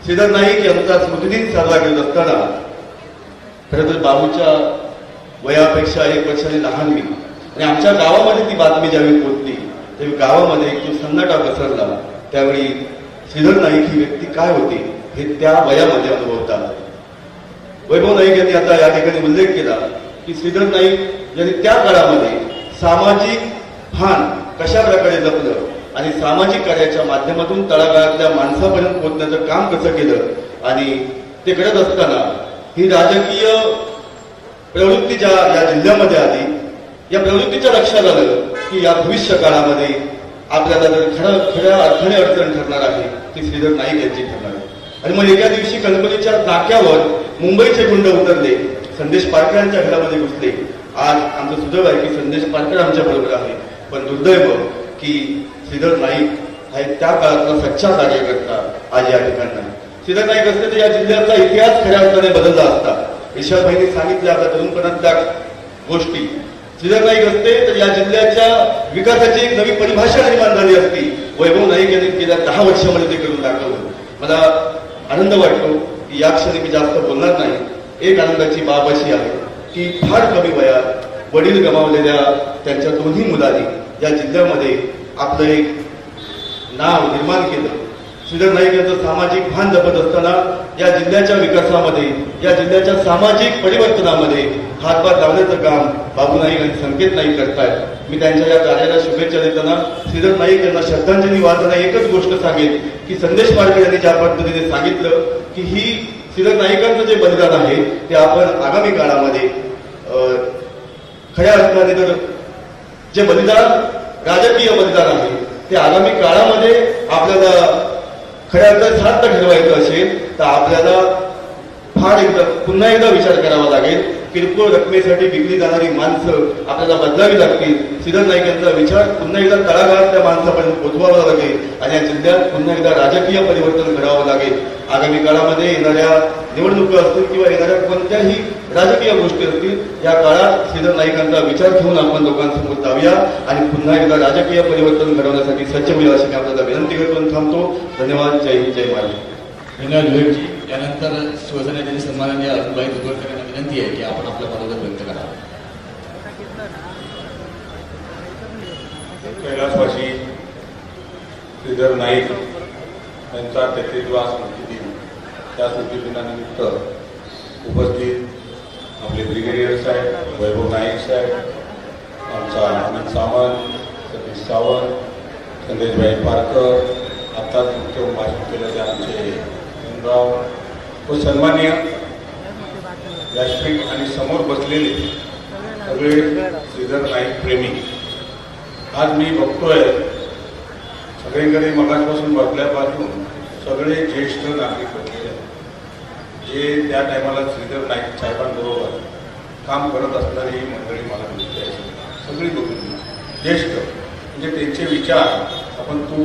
श्रीधर नाईक यांचा स्मृतिदिन साजरा करत असताना खरं तर बाबूच्या वयापेक्षा 1 वर्षाने लहान मी आणि आमच्या गावामध्ये ती बातमी ज्यावेळी पोहोचली त्यावेळी गावामध्ये एक जो सन्नाटा पसरला. त्यावेळी श्रीधर नाईक ही व्यक्ती काय होती हे त्या वयामध्ये अनुभवता. वैभव नाईक यांनी आता या ठिकाणी उल्लेख केला की श्रीधर नाईक यांनी त्या काळामध्ये सामाजिक भान कशा प्रकारे जपलं आणि सामाजिक कार्याच्या माध्यमातून तळागाळातल्या माणसापर्यंत पोहोचण्याचं काम कसं केलं आणि ते करत असताना ही राजकीय प्रवृत्ती या जिल्ह्यामध्ये आली. या प्रवृत्तीच्या लक्षात आलं की या भविष्य काळामध्ये आपल्याला जर खऱ्या अर्थाने अडचण ठरणार आहे ती श्रीधर नाईक यांची ठरणार आहे. आणि मग एका दिवशी कणकवलीच्या नाक्यावर मुंबईचे गुंड उतरले, संदेश पारकर यांच्या घरामध्ये घुसले. आज आमचं सुदैव आहे की संदेश पारकर आमच्या बरोबर आहे, पण दुर्दैव की श्रीधर नाईक हा त्या काळातला सच्चा कार्यकर्ता आज या ठिकाणी नाही. श्रीधर नाईक असते तर या जिल्ह्याचा इतिहास खऱ्या अर्थाने बदलला असता. ईशाभाईंनी सांगितल्या आपल्या तरुणपणातल्या गोष्टी. श्रीधर नाईक असते तर या जिल्ह्याच्या विकासाची एक नवी परिभाषा निर्माण झाली असती. वैभव नाईक यांनी गेल्या 10 वर्षामध्ये ते करून दाखवलं. मला आनंद वाटतो की या क्षणी मी जास्त बोलणार नाही. एक आनंदाची बाब अशी आहे की फार कमी वयात वडील गमावलेल्या त्यांच्या दोन्ही मुलांनी या जिल्ह्यामध्ये आपलं एक नाव निर्माण केलं. श्रीधर नाईक यांचं सामाजिक भान जपत असताना या जिल्ह्याच्या विकासामध्ये, या जिल्ह्याच्या सामाजिक परिवर्तनामध्ये हातभार लावण्याचं काम बाबू नाईक आणि संकेत नाईक करतायत. मी त्यांच्या या कार्याला शुभेच्छा देताना श्रीधर नाईक यांना श्रद्धांजली वाहताना एकच गोष्ट सांगेन की संदेश पारकर यांनी ज्या पद्धतीने सांगितलं की ही श्रीधर नाईकांचं जे बलिदान आहे ते आपण आगामी काळामध्ये खऱ्या अर्थाने तर जे बलिदान राजकीय बलिदान आहे ते आगामी काळामध्ये आपल्याला खऱ्या अर्थात सार्थ ठरवायचं असेल तर आपल्याला पुन्हा एकदा विचार करावा लागेल. किरकोळ रकमेसाठी विकली जाणारी माणसं आपल्याला बदलावी लागतील. श्रीधर नाईक यांचा विचार पुन्हा एकदा तळागाळातल्या माणसापर्यंत पोहोचवावा लागेल आणि या जिल्ह्यात पुन्हा एकदा राजकीय परिवर्तन करावं लागेल. आगामी काळामध्ये येणाऱ्या निवडणुका असतील किंवा येणाऱ्या कोणत्याही राजकीय गोष्टी असतील या काळात श्रीधर नाईकांचा विचार घेऊन आपण लोकांसमोर जाऊया आणि पुन्हा एकदा राजकीय परिवर्तन घडवण्यासाठी सज्ज होईल अशी मी आपल्याला विनंती करून थांबतो. धन्यवाद. जय हिंद, जय महाराष्ट्र. धन्यवाद विवेकजी. यानंतर शिवसेनेचे सन्माननीय अरुणभाई दुर्वडकर यांना विनंती आहे की आपण आपलं मनोगत व्यक्त करा. कैलासवासी श्रीधर नाईक यांचा 33वा स्मृतिदिन, त्या स्मृतिदिनानिमित्त उपस्थित आपले ब्रिगेडियर साहेब, वैभव नाईक साहेब, आमचा अमित सावंत, सतीश सावंत, संदेशभाई पारकर, आत्ताच मुख्य भाषण केलेले आमचे हिंदराव व सन्माननीय व्यासपीठ आणि समोर बसलेले सगळे श्रीधर नाईक प्रेमी. आज मी बघतोय सगळीकडे मगासपासून बसल्यापासून सगळे ज्येष्ठ नागरिक बसलेले आहेत, जे त्या टायमाला श्रीधर नाईक साहेबांबरोबर काम करत असणारी ही मंडळी मला दिसते आहे. सगळी बघून ज्येष्ठ म्हणजे त्यांचे विचार, आपण तू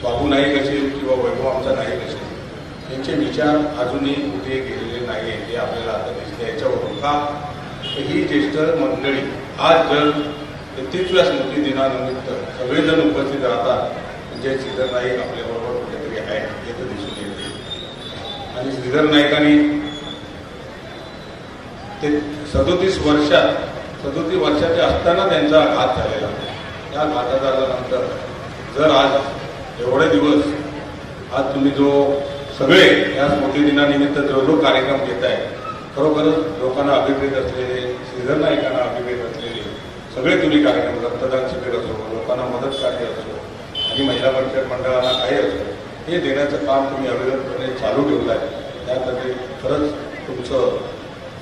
बाबू नाईक असेल किंवा वैभव आमचा नाईक असेल, त्यांचे विचार अजूनही कुठे गेलेले नाही आहे हे आपल्याला आता दिसते. याच्यावरून का ही ज्येष्ठ मंडळी आज जर 33व्या स्मृतिदिनानिमित्त सगळेजण उपस्थित राहतात म्हणजे श्रीधर नाईक आपल्याबरोबर कुठेतरी आहेत हे तर दिसून येते. आणि श्रीधर नाईकांनी ते 37 वर्षाचे असताना त्यांचा घात झालेला. त्या घाताचा नंतर जर आज एवढे दिवस आज तुम्ही जो सगळे या स्मृतिदिनानिमित्त जो कार्यक्रम घेत आहे, खरोखरच लोकांना अभिप्रेत असलेले, श्रीधर नाईकांना अभिप्रेत असलेले सगळे तुम्ही कार्यक्रम, रक्तदान शिबिर असो, लोकांना मदत कार्य असो आणि महिला मंडळांना काही असो, हे देण्याचं काम तुम्ही अविरतपणे चालू ठेवलं आहे. त्यासाठी खरंच तुमचं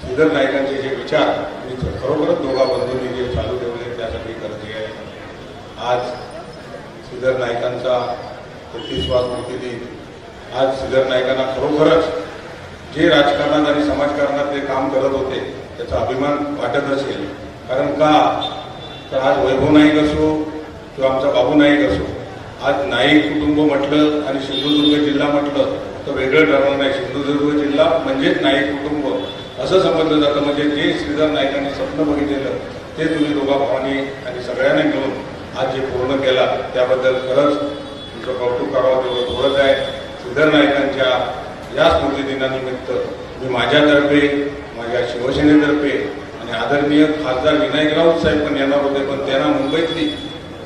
श्रीधर नाईकांचे जे विचार मी खरोखरच दोघा बंधूंनी जे चालू ठेवले त्यासाठी गरजे आहे. आज श्रीधर नाईकांचा 33वा स्मृतिदिन. आज श्रीधर नाईकांना खरोखरच जे राजकारणात आणि समाजकारणात ते काम करत होते त्याचा अभिमान वाटत असेल. कारण का तर आज वैभव नाईक असो किंवा आमचा बाबू नाईक असो, आज नाईक कुटुंब म्हटलं आणि सिंधुदुर्ग जिल्हा म्हटलं तर वेगळं ठरवलं नाही. सिंधुदुर्ग जिल्हा म्हणजेच नाईक कुटुंब असं समजलं जातं. म्हणजे जे श्रीधर नाईकांनी स्वप्न बघितलेलं ते तुम्ही दोघा भावांनी आणि सगळ्यांनी मिळून आज जे पूर्ण केला त्याबद्दल खरंच तुमचं कौतुक करावं तेवढं थोडंच आहे. श्रीधर नाईकांच्या या स्मृतिदिनानिमित्त मी माझ्यातर्फे, माझ्या शिवसेनेतर्फे आणि आदरणीय खासदार विनायक राऊत साहेब पण येणार होते, पण त्यांना मुंबईतली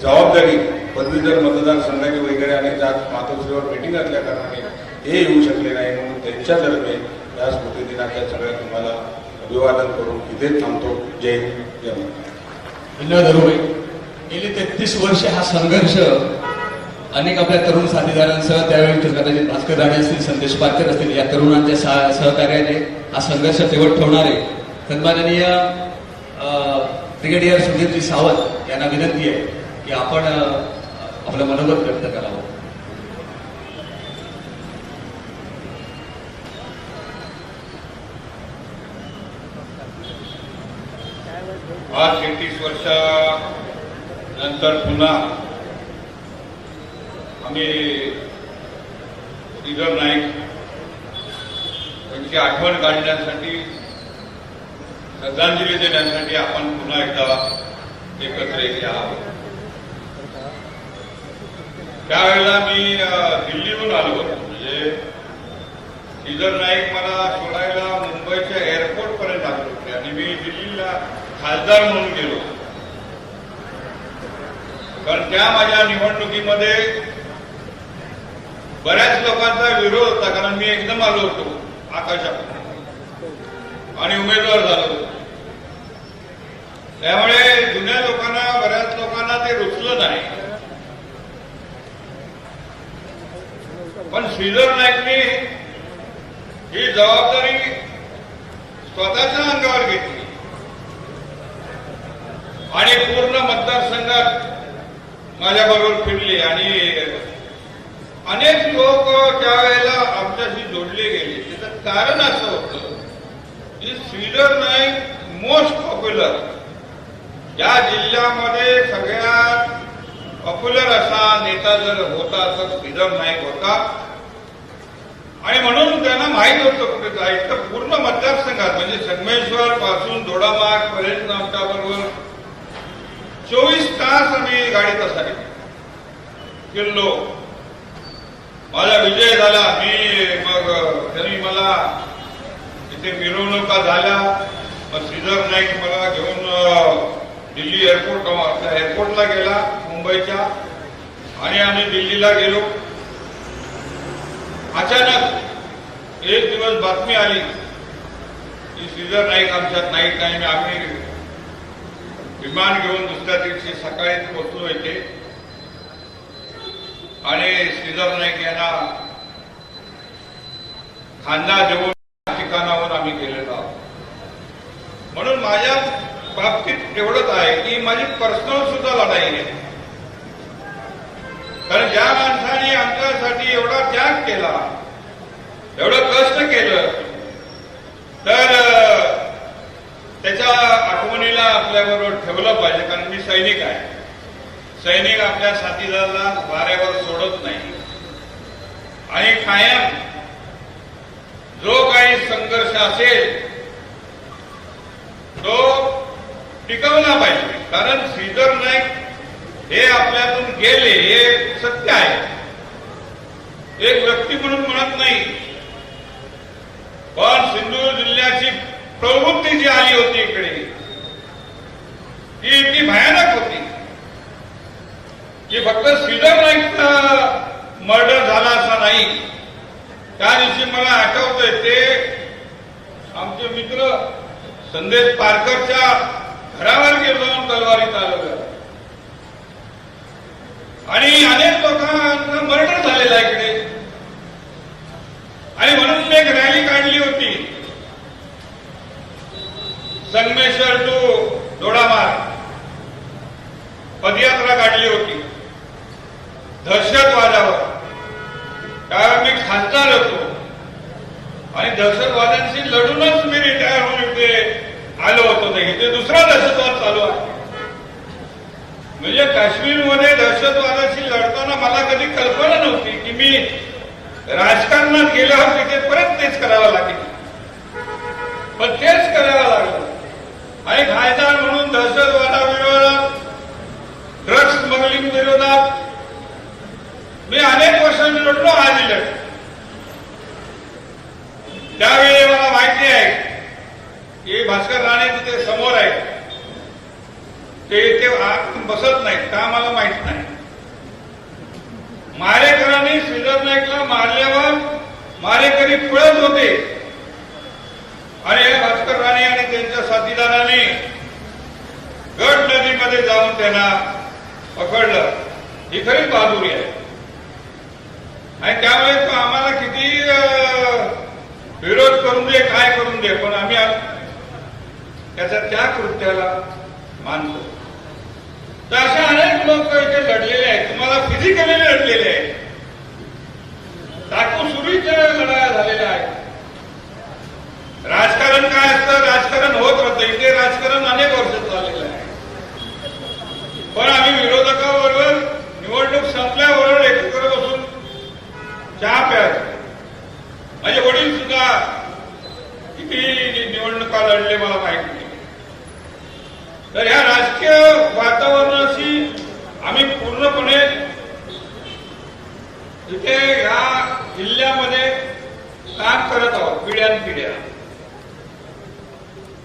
जबाबदारी पदवीधर मतदारसंघाची वगैरे आणि आज मातोश्रीवर मीटिंग असल्या कारणाने हे येऊ शकले नाही. म्हणून त्यांच्यातर्फे या स्मृतिदिनाच्या सगळ्या तुम्हाला अभिवादन करून इथेच थांबतो. जय हिंद, जय महाराष्ट्र. धन्यवाद अरुभाई. गेली 33 वर्षे हा संघर्ष अनेक आपल्या तरुण साथीदारांसह, त्यावेळी कदाचित भास्कर राणे असतील, संदेश पारकर असतील, या तरुणांच्या सहकार्याने हा संघर्ष तेवढ ठेवणारे सन्माननीय ब्रिगेडियर सुधीरजी सावंत यांना विनंती आहे की आपण आपलं मनोगत व्यक्त करावं. आज 33 वर्षानंतर पुन्हा आम्ही श्रीधर नाईक यांची आठवण काढण्यासाठी, श्रद्धांजली देण्यासाठी आपण पुन्हा एकदा एकत्र येत आहोत. त्यावेळेला मी दिल्लीहून आलो होतो. म्हणजे श्रीधर नाईक मला सोडायला मुंबईच्या एअरपोर्ट पर्यंत आले होते आणि मी दिल्लीला खासदार म्हणून गेलो. कारण त्या माझ्या निवडणुकीमध्ये बऱ्याच लोकांचा विरोध होता, कारण मी एकदम आलो होतो आकाशात आणि उमेदवार झालो होतो. त्यामुळे जुन्या लोकांना, बऱ्याच लोकांना ते रुचलं नाही. पण श्रीधर नाईकनी ही जबाबदारी स्वतःच्या अंगावर घेतली आणि पूर्ण मतदारसंघात माझ्याबरोबर फिरले आणि अनेक लोक त्यावेळेला आमच्याशी जोडले गेले. त्याचं कारण असं होतं की श्रीधर नाईक मोस्ट पॉप्युलर, या जिल्ह्यामध्ये सगळ्यात पॉप्युलर असा नेता जर होता तर श्रीधर नाईक होता. आणि म्हणून त्यांना माहीत होतं कुठे जायचं. पूर्ण मतदारसंघात म्हणजे संगमेश्वर पासून दोडामार्ग पर्यंत आमच्याबरोबर 24 तास आम्ही गाडीत असायचो, फिरलो. माझा विजय झाला. मग त्यांनी मला इथे मिरवणुका झाल्या. मग श्रीधर नाईक मला घेऊन दिल्ली एअरपोर्टला गेला मुंबईच्या आणि आम्ही दिल्लीला गेलो. अचानक एक दिवस बातमी आली की श्रीधर नाईक आमच्यात नाईट नाही. आम्ही विमान घेऊन दुसऱ्या दिवशी सकाळी पोहोचलो इथे आणि श्रीधर नाईक यांना खांदा देऊन ठिकाणावर आम्ही गेलेलो आहोत. म्हणून माझ्या बाबतीत एवढंच आहे की माझी पर्सनल सुद्धा लढाई आहे. कारण ज्या माणसाने आमच्यासाठी एवढा त्याग केला, एवढं कष्ट केलं, तर त्याच्या आठवणीला आपल्याबरोबर ठेवलं पाहिजे. कारण मी सैनिक आहे. सैनिक आपल्या साथीदाराला वाऱ्यावर सोडत नाही आणि कायम जो काही संघर्ष असेल तो टिकवला पाहिजे. कारण श्रीधर नाईक हे आपल्यातून गेले हे सत्य आहे. एक व्यक्ती म्हणून म्हणत नाही, पण सिंधुदुर्ग जिल्ह्याची प्रवृत्ती जी आली होती इकडे ती इतकी भयानक होती की फक्त श्रीधर नाईकचा मर्डर झाला असा नाही. त्या दिवशी मला आठवतंय ते आमचे मित्र संदेश पारकरच्या घरावर गेलो जाऊन तलवारी चालवल्या आणि अनेक लोकांना मर्डर झालेला आहे इकडे. आणि म्हणून मी एक रॅली काढली होती संगमेश्वर टू दोडामार्ग पदयात्रा काढली होती दहशतवादावर. त्यावेळी मी खासदार होतो आणि दहशतवाद्यांशी लढूनच मी रिटायर होऊन इथे आलो होतो. इथे दुसरा दहशतवाद चालू आहे. म्हणजे काश्मीरमध्ये दहशतवादाशी लढताना मला कधी कल्पना नव्हती की मी राजकारणात गेल्यावर तिथे परत तेच करावं लागेल. पण तेच करावं लागलं आणि खासदार म्हणून दहशतवादाविरोधात, ड्रग्ज स्मगलिंग विरोधात मी अनेक वर्षांनी लढलो. आजही लढलो. त्यावेळी मला माहिती आहे की भास्कर राणे तिथे समोर आहे, ते इथे बसत नाहीत का मला माहित नाही. मारेकरांनी श्रीधर नाईकला मारल्यावर मारेकरी पळत होते आणि हे भास्कर राणे आणि त्यांच्या साथीदारांनी गड नदीमध्ये जाऊन त्यांना पकडलं. ही खरी बहादुरी आहे. आणि त्यामुळे तो आम्हाला किती विरोध करून दे, काय करून दे, पण आम्ही त्याच्या त्या कृत्याला मानतो. तर असे अनेक लोक इथे लढलेले आहेत. तुम्हाला फिजिकली लढलेले आहेत. टाकू सुरीच्या लढाया झालेल्या आहेत. राजकारण काय असतं? राजकारण होत राहतं. इथे राजकारण अनेक वर्ष चाललेलं आहे. पण आम्ही विरोधकाबरोबर निवडणूक संपल्याबरोबर एकत्र बसून चहा प्यायचो. माझे वडील सुद्धा किती निवडणुका लढले मला माहिती नाही. तर ह्या राजकीय वातावरणाशी आम्ही पूर्णपणे इथे ह्या जिल्ह्यामध्ये काम करत आहोत पिढ्यानपिढ्या.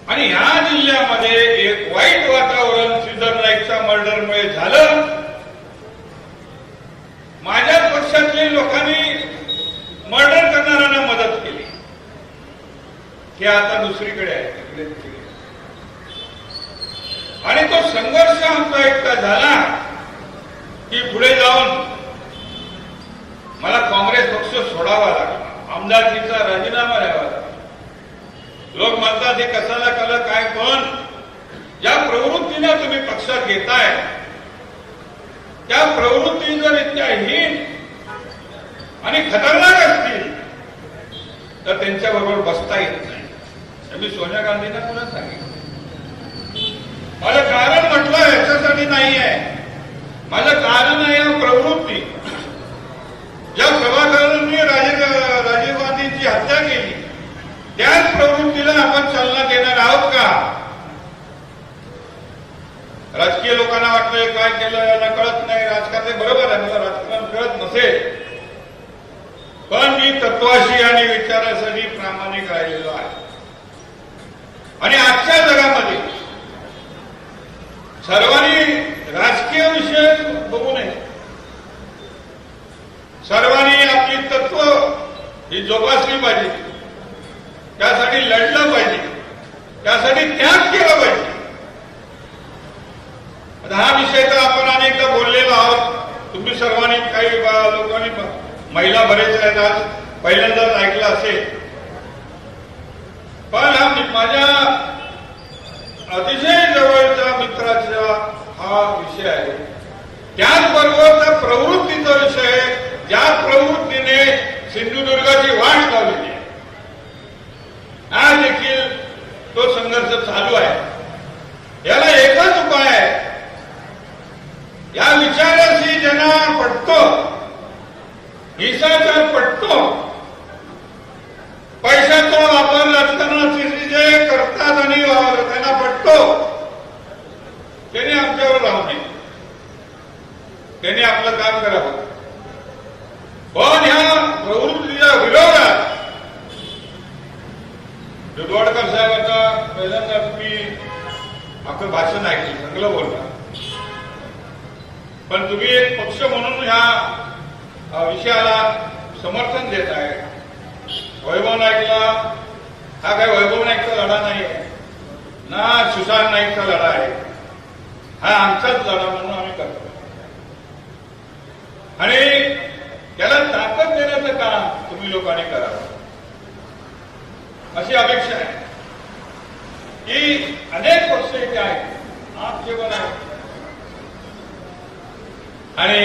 आणि ह्या जिल्ह्यामध्ये एक वाईट वातावरण श्रीधर नाईकच्या मर्डरमुळे झालं. माझ्या पक्षातल्या लोकांनी मर्डर करणाऱ्यांना मदत केली. हे आता दुसरीकडे आहे, तिकडे तिकडे. आणि तो संघर्ष आमचा इतका झाला की पुढे जाऊन मला काँग्रेस पक्ष सोडावा लागला. आमदारकीचा राजीनामा द्यावा लागला. लोक म्हणतात हे कशाला केलं काय, पण ज्या प्रवृत्तीने तुम्ही पक्षात घेताय त्या प्रवृत्ती जर इतक्या हीन आणि खतरनाक असतील तर त्यांच्याबरोबर बसता येत नाही. मी सोनिया गांधींना पुन्हा सांगितलं. माझं कारण म्हटलं याच्यासाठी नाही आहे. माझं कारण आहे या प्रवृत्ती. ज्या प्रभाकरांनी राजीव गांधींची हत्या केली त्याच प्रवृत्तीला आपण चालना देणार आहोत का? राजकीय लोकांना वाटलं काय केलं यांना कळत नाही. राजकारण बरोबर आहे, मला राजकारण कळत नसेल, पण मी तत्वाशी आणि विचारासाठी प्रामाणिक राहिलेलो आहे. आणि आजच्या जगामध्ये सर्वांनी राजकीय विषय बघू नये. सर्वांनी आपली तत्व ही जोपासली पाहिजे, त्यासाठी लढलं पाहिजे, त्यासाठी त्याग केला पाहिजे. आता हा विषय तर आपण अनेकदा बोललेलो आहोत. तुम्ही सर्वांनी काही लोकांनी, महिला बरेच आहेत, आज पहिल्यांदाच ऐकलं असेल. पण हा माझ्या अतिशय जवळच्या मित्राचा हा विषय आहे. त्याचबरोबर त्या प्रवृत्तीचा विषय, ज्या प्रवृत्तीने सिंधुदुर्गाची वाट लावलेली आहे, आज देखील तो संघर्ष चालू आहे. याला एकच उपाय आहे. या विचाराशी ज्यांना पटतो, हिंसाचार पटतो, पैशाचा वापर राजकारणाचे जे करतात आणि त्यांना पटतो, त्यांनी आमच्यावर राहू नये, त्यांनी आपलं काम करावं. पण ह्या प्रवृत्तीच्या विरोधात दुधवाडकर साहेबांचा पहिल्यांदा मी आपलं भाषण ऐकलं, चांगलं बोलला. पण तुम्ही एक पक्ष म्हणून ह्या विषयाला समर्थन देत आहे. वैभव नाईकला हा काही वैभव नाईकचा लढा नाही आहे ना, सुशांत नाईकचा लढा आहे. हा आमचाच लढा म्हणून आम्ही करतो आणि त्याला ताकद देण्याचं काम तुम्ही लोकांनी करावं अशी अपेक्षा आहे. की अनेक पक्ष इथे आहेत, आपचे पण आहे आणि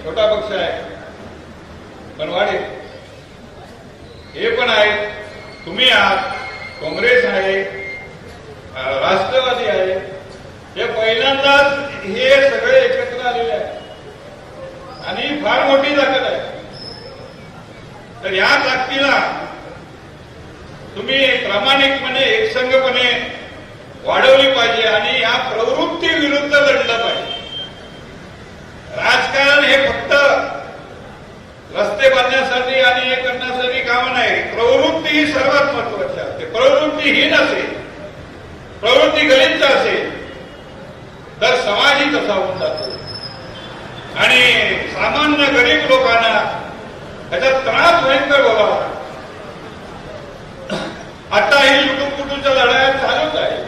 छोटा पक्ष आहे, बनवाडे हे पण आहेत, तुम्ही आहात, काँग्रेस आहे, राष्ट्रवादी आहे. हे पहिल्यांदाच हे सगळे एकत्र आलेले आहेत आणि फार मोठी ताकद आहे. तर या ताकदीला तुम्ही प्रामाणिकपणे, एकसंघपणे वाढवली पाहिजे आणि या प्रवृत्ती विरुद्ध लढलं पाहिजे. राजकारण हे फक्त रस्ते बांधण्यासाठी आणि हे करण्यासाठी काम नाही. प्रवृत्ती ही सर्वात महत्वाची असते. प्रवृत्तीहीन असेल, प्रवृत्ती गलिच्छ असेल तर समाजही तसा होऊन जातो आणि सामान्य गरीब लोकांना त्याचा त्रास भयंकर भोगावा. आता ही लुटूपुटूच्या लढाया चालूच आहे.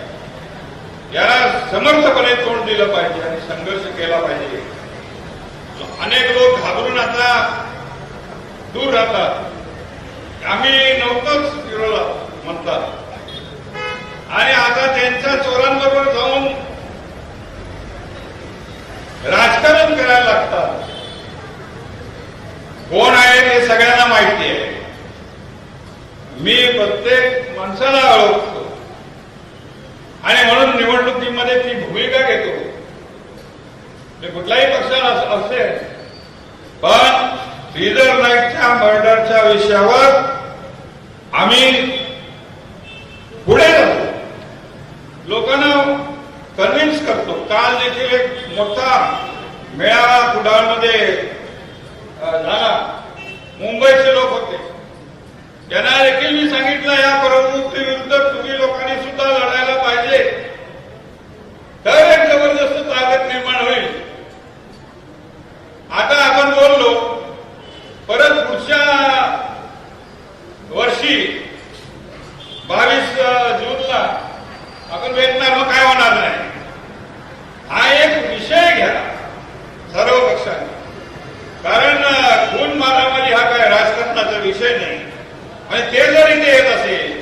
याला समर्थपणे तोंड दिलं पाहिजे आणि संघर्ष केला पाहिजे. अनेक लोक घाबरून आता दूर राहतात, आम्ही नव्हतंच विरोधात म्हणतात आणि आता त्यांच्या चोरांबरोबर जाऊन राजकारण करायला लागतात. कोण आहे हे सगळ्यांना माहिती आहे. मी प्रत्येक माणसाला ओळखतो आणि म्हणून निवडणुकीमध्ये ती भूमिका घेतो. ते कुठल्याही पक्षाला असेल, पण श्रीधर नाईकच्या मर्डरच्या विषयावर आम्ही पुढे जातो, लोकांना कन्व्हिन्स करतो. काल देखील एक मोठा मेळावा कुडाळमध्ये झाला. मुंबईचे लोक होते, त्यांना देखील मी सांगितलं या प्रवृत्ती विरुद्ध तुम्ही लोकांनी सुद्धा लढायला पाहिजे, तर एक जबरदस्त ताकद निर्माण होईल. आता आपण बोललो, परत पुढच्या वर्षी 22 जूनला आपण भेटणार, मग काय होणार नाही. हा एक विषय घ्या सर्व पक्षांनी, कारण खून मारामारी हा काय राजकारणाचा विषय नाही. आणि ते जर इथे येत असेल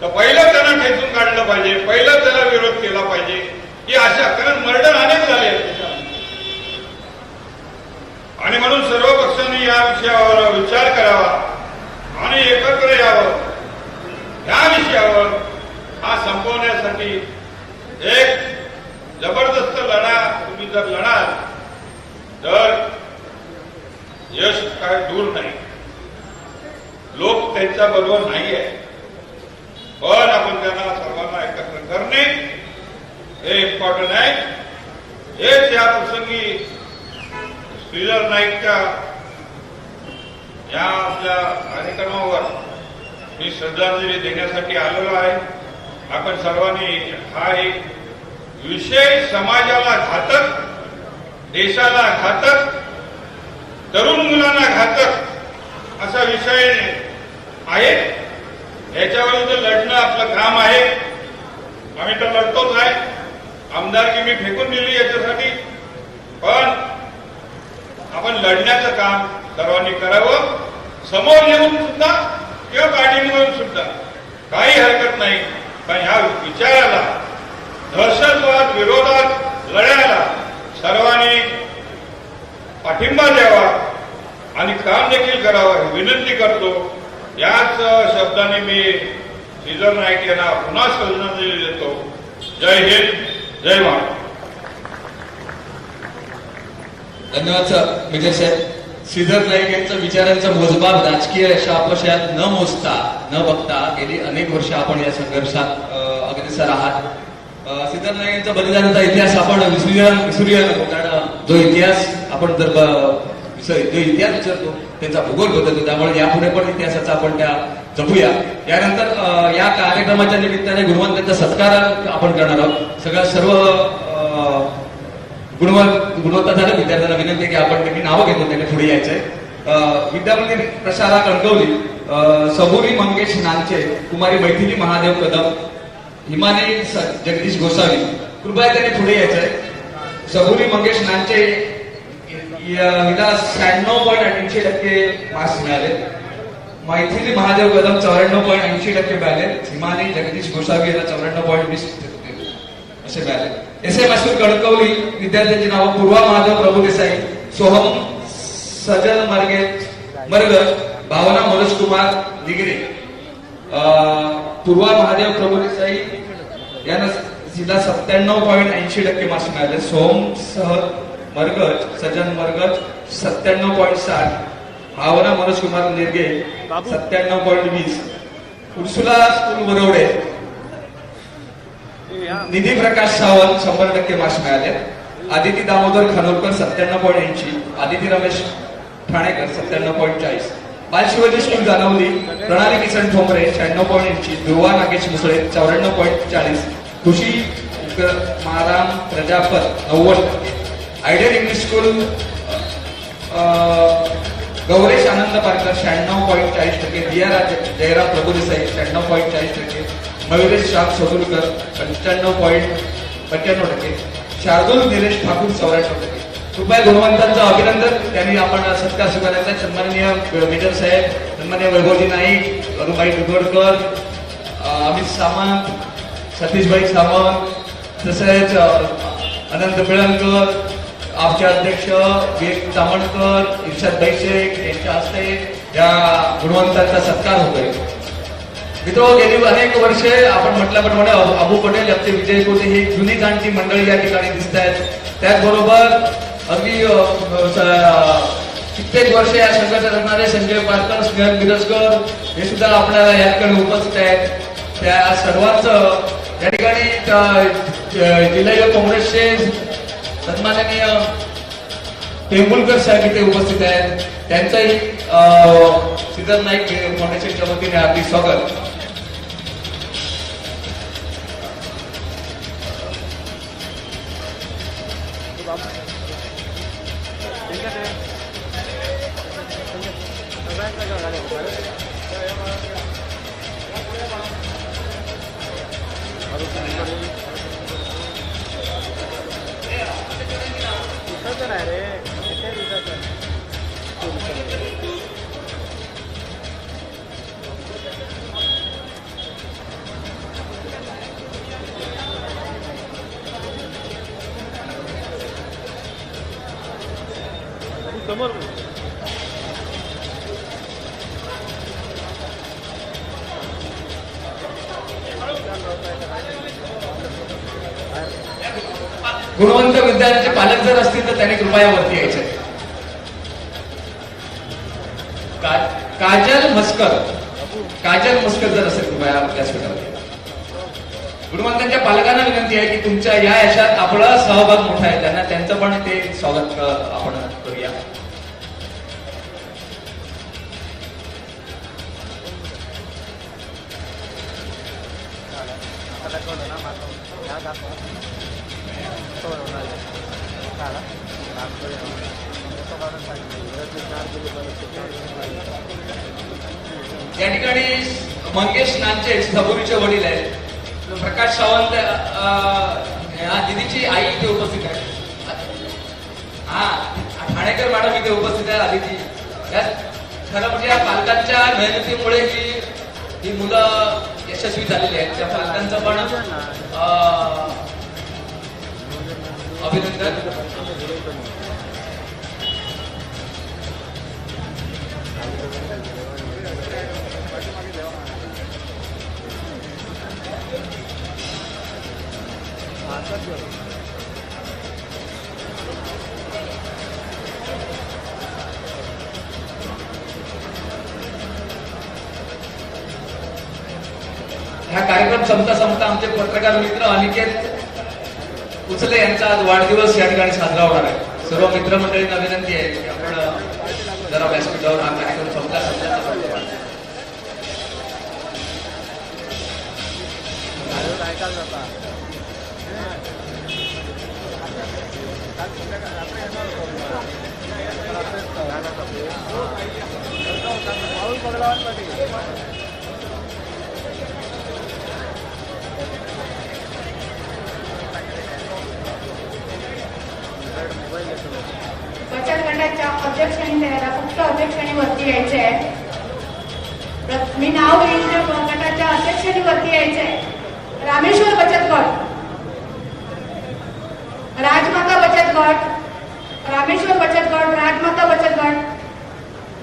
तर पहिलं त्यांना ठेचून काढलं पाहिजे, पहिलं त्याला विरोध केला पाहिजे. ही आशा, कारण मर्डर अनेक झाले आणि म्हणून सर्व पक्षांनी या विषयावर विचार करावा आणि एकत्र यावं. या विषयावर हा संपवण्यासाठी एक जबरदस्त लढा तुम्ही जर लढाल तर यश काय दूर नाही. लोक त्यांच्या बरोबर नाही आहे, पण आपण त्यांना सर्वांना एकत्र करणे हे इम्पॉर्टंट आहे. हेच या प्रसंगी श्रीधर नाईकच्या या आपल्या कार्यक्रमावर मी श्रद्धांजली देण्यासाठी आलेलो आहे. आपण सर्वांनी हा एक विषय समाजाला घातक, देशाला घातक, तरुण मुलांना घातक असा विषय आहे. याच्यावर लढणं आपलं काम आहे. आम्ही तर लढतोच आहे. आमदारकी मी फेकून दिली याच्यासाठी, पण आपण लढण्याचं काम सर्वांनी करावं. समोर येऊन सुद्धा किंवा पाठीमागून सुद्धा काही हरकत नाही. पण ह्या विचाराला, दहशतवाद विरोधात लढायला सर्वांनी पाठिंबा द्यावा आणि काम देखील करावं ही विनंती करतो. याच शब्दाने मी श्रीधर नाईक यांना पुन्हा श्रद्धांजली देतो. जय हिंद, जय महाराष्ट्र. धन्यवाद सर. मेजर साहेब, श्रीधर नाईक यांचं विचारांचा मोजमाप राजकीय अशा अपशयात न मोजता न बघता गेली अनेक वर्ष आपण या संघर्षात अग्रेसर आहात. श्रीधर नाईक यांचा बलिदानाचा इतिहास आपण विसरूया नको, कारण जो इतिहास आपण जर जो इतिहास विचारतो त्यांचा भूगोल बदलतो. त्यामुळे यापुढे पण इतिहासाचा आपण त्या जपूया. यानंतर या कार्यक्रमाच्या निमित्ताने गुणवंतांचा सत्कार आपण करणार आहोत. सर्व गुणवत्ता झालं. विद्यार्थ्यांना विनंती की आपण त्यांनी नावं घेतो, त्यांनी पुढे यायचंय. विद्यामंदिर प्रशाला कणकवली, सबुरी मंगेश नांचे, कुमारी मैथिली महादेव कदम, हिमानी जगदीश गोसावी, कृपया त्यांनी पुढे यायचंय. सबुरी मंगेश नांचे हिला 96.80% मार्क्स मिळाले. मैथिली महादेव कदम 94.80% मिळाले. हिमानी जगदीश गोसावी यांना 94.20 असे मिळाले. एस.ए. मास्टर कणकवली विद्यार्थ्यांची नावं पूर्वा महादेव प्रभुदेसाई, सोहम सजल मरगज, भावना मनोज कुमार निगरे. पूर्वा महादेव प्रभुदेसाई यांना तिला 97.80% मार्क्स मिळाले. सोहम मरगज, सजन मरगज 97.60, भावना मनोज कुमार निर्गे 97.20. उर्सुला स्कूल वरवडे, निधी प्रकाश सावंत 100% मार्क्स मिळाले. आदिती दामोदर खानोलकर 97.80, आदिती रमेश ठाणेकर 97.40. बालशिवाजी स्कूल जानवली, प्रणाली Kisan Thombare 96.80, Dhruva Nagesh Musale 94.40, Khushi Maram Prajapat 90%. Ideal English school Gauresh Anand Parkar 96.40%, Diya Jayaram Prabhudesai 96.40%, Mayuresh Shyam Sodulkar 95.95%, Shardul Nilesh Thakur 94%. कृपया गुणवंतांचं अभिनंदन. त्यांनी आपण सत्कार स्वीकारण्याचा. सन्माननीय मेजर साहेब, सन्माननीय वैभवजी नाईक, अरुबाई दुगोडकर, अमित सामंत, सतीशभाई सामंत, तसेच अनंत पिळणकर, आमचे अध्यक्ष विवेक तामणकर, इर्षादभाई शेख यांच्या हस्ते या गुणवंतांचा सत्कार होतोय. मित्र, गेली अनेक वर्षे आपण म्हटल्याप्रमाणे अबू पटेल, आमचे विजय कोटे ही जुनी जाणती मंडळी या ठिकाणी दिसत आहेत. त्याचबरोबर अगदी कित्येक वर्ष या संघर्षात असणारे संजय पारकर, स्नेहल मिरजकर हे सुद्धा आपल्याला या ठिकाणी उपस्थित आहेत. त्या सर्वांचं या ठिकाणी जिल्हा युवक काँग्रेसचे सन्माननीय टेंबुलकर साहेब इथे उपस्थित आहेत. त्यांचंही श्रीधर नाईक फाउंडेशनच्या वतीने हार्दिक स्वागत. गुणवंत विद्यार्थ्यांचे पालक जर असतील तर त्यांनी कृपया वरती यायचे. काजल मस्कर जर असेल कृपया व्यासपीठावर. गुणवंतांच्या पालकांना विनंती आहे की तुमच्या या यशात आपला सहभाग मोठा आहे, त्यांना त्यांचं पण ते स्वागत आपण करूया. या ठिकाणी मंगेश नांचे सबुरीचे वडील आहेत, प्रकाश सावंत या दिदीची आई इथे उपस्थित आहे. हा ठाणेकर मॅडम इथे उपस्थित आहे आधीची. खरं म्हणजे या पालकांच्या मेहनतीमुळे ही मुलं यशस्वी झालेली आहेत. त्या पालकांचं पण अभिनंदन. हा कार्यक्रम संपता आमचे पत्रकार मित्र अनिकेत उचले यांचा आज वाढदिवस या ठिकाणी साजरा होणार आहे. सर्व मित्रमंडळींना विनंती आहे की आपण जरा व्यासपीठावर हा कार्यक्रम संपता बचत गटाच्या अध्यक्षांनी त्याला फक्त अध्यक्षांनी वरती यायचे आहे. मी नाव घेईन त्या गटाच्या अध्यक्षांनी वरती यायचे आहे. रामेश्वर बचत गट, राजमाता बचत गट, रामेश्वर बचत गट, राजमाता बचत गट,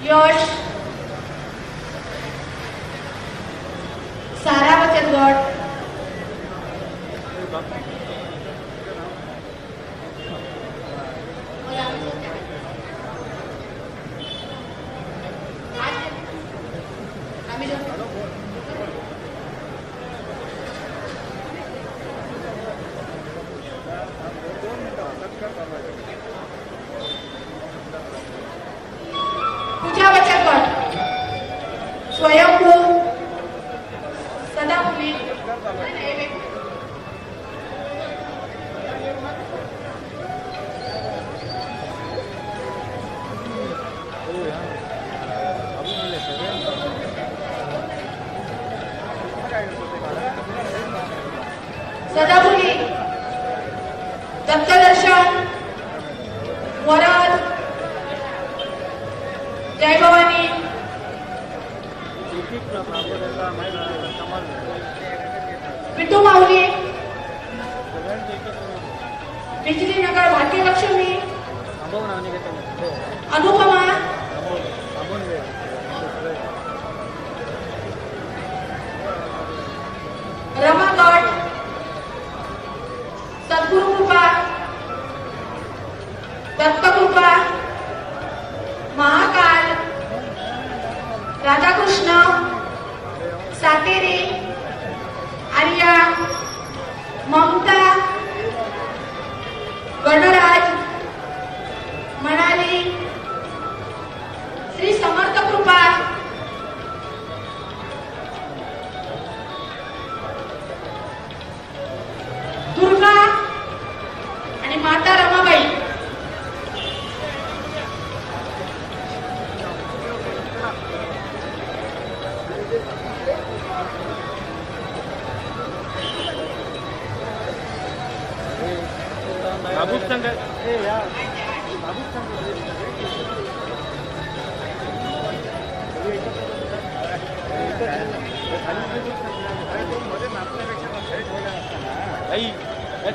यश, सारा बचत गट, पूजा बचत गट, स्वयंभू, सदाफुली, सदाफुली, दत्तदर्शन, वरद, जय भवानी, विठू माऊली, बिजली नगर भाग्यलक्ष्मी, अनुपमा, रमागड, सद्गुरु कृपा, दत्तकृपा, महाकाल, राधाकृष्ण, सातेरी, आर्या, ममता, गणराज, मनाली, श्री समर्थ कृपा, दुर्गा आणि माता रमाबाई.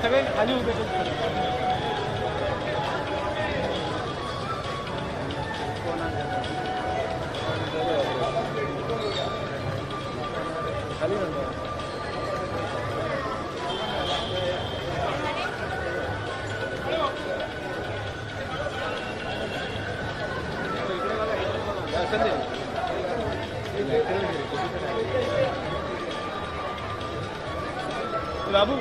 सगळे खाली उभे बाबू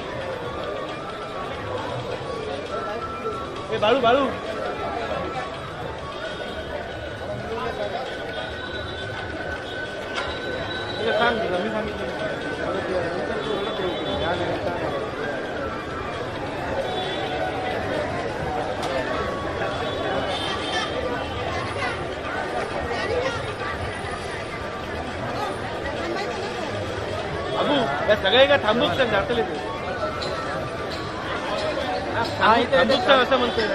ए बाळू बाळू सांग मी सांगितलं सगळे का थांबूच जातले थांबूच असं म्हणतोय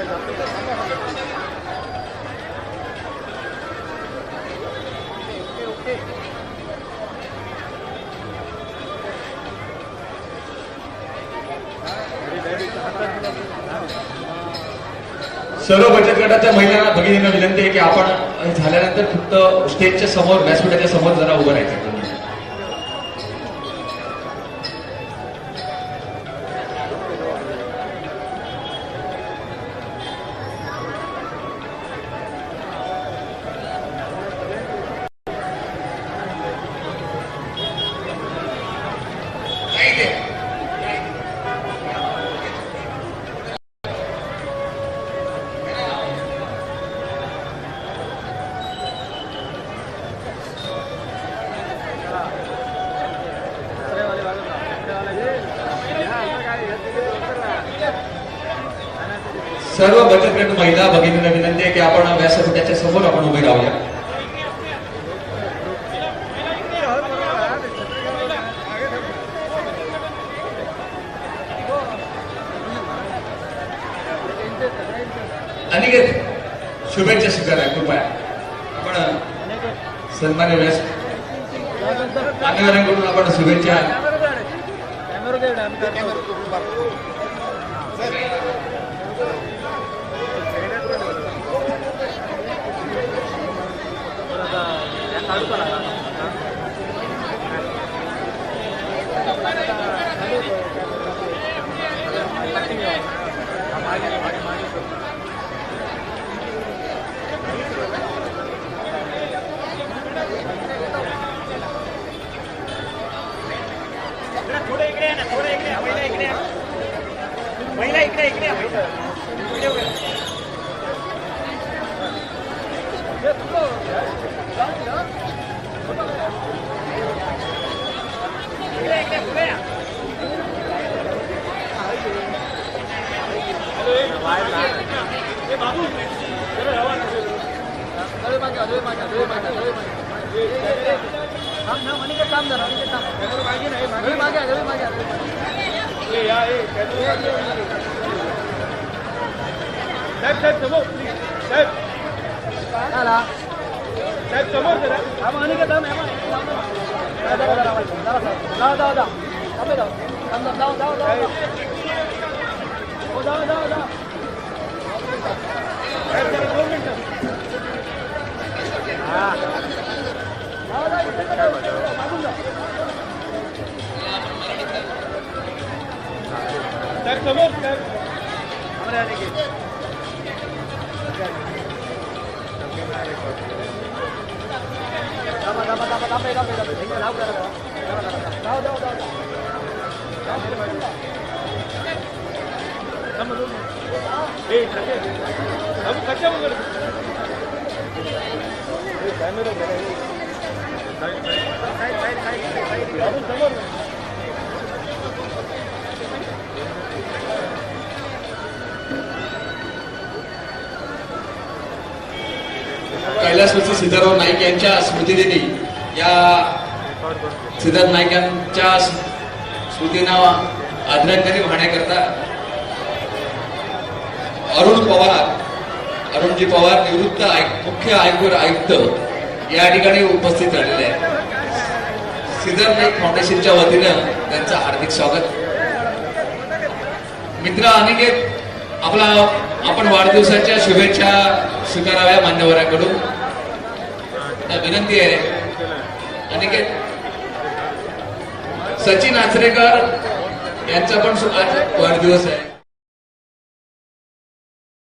सर्व बचत गटाच्या महिलांना भगिनींना विनंती आहे की आपण झाल्यानंतर फक्त स्टेजच्या समोर व्यासपीठाच्या समोर जरा उभं राहायचं. सर्व बचत गट महिला भगिनींना विनंती आहे की आपण व्यासपीठाच्या समोर आपण उभे राहूया. अनिकेत शुभेच्छा स्वीकारा कृपया. आपण सन्मान्य व्यास मान्यवरांकडून आपण शुभेच्छा. कैलासवासी सिद्धाराम नाईक यांच्या स्मृतिदिनी या सिद्धार्थ नाईक यांच्या स्मृतींना आदरांजली वाहण्याकरता अरुणजी पवार निवृत्त मुख्य आयकर आयुक्त या ठिकाणी उपस्थित झालेले आहेत. सिद्धार्थ नाईक फाउंडेशनच्या वतीनं त्यांचं हार्दिक स्वागत. मित्र अनिकेत आपण वाढदिवसाच्या शुभेच्छा स्वीकाराव्या मान्यवरांकडून विनंती आहे. अनिकेत सचिन आचरेकर यांचा पण आज वाढदिवस आहे.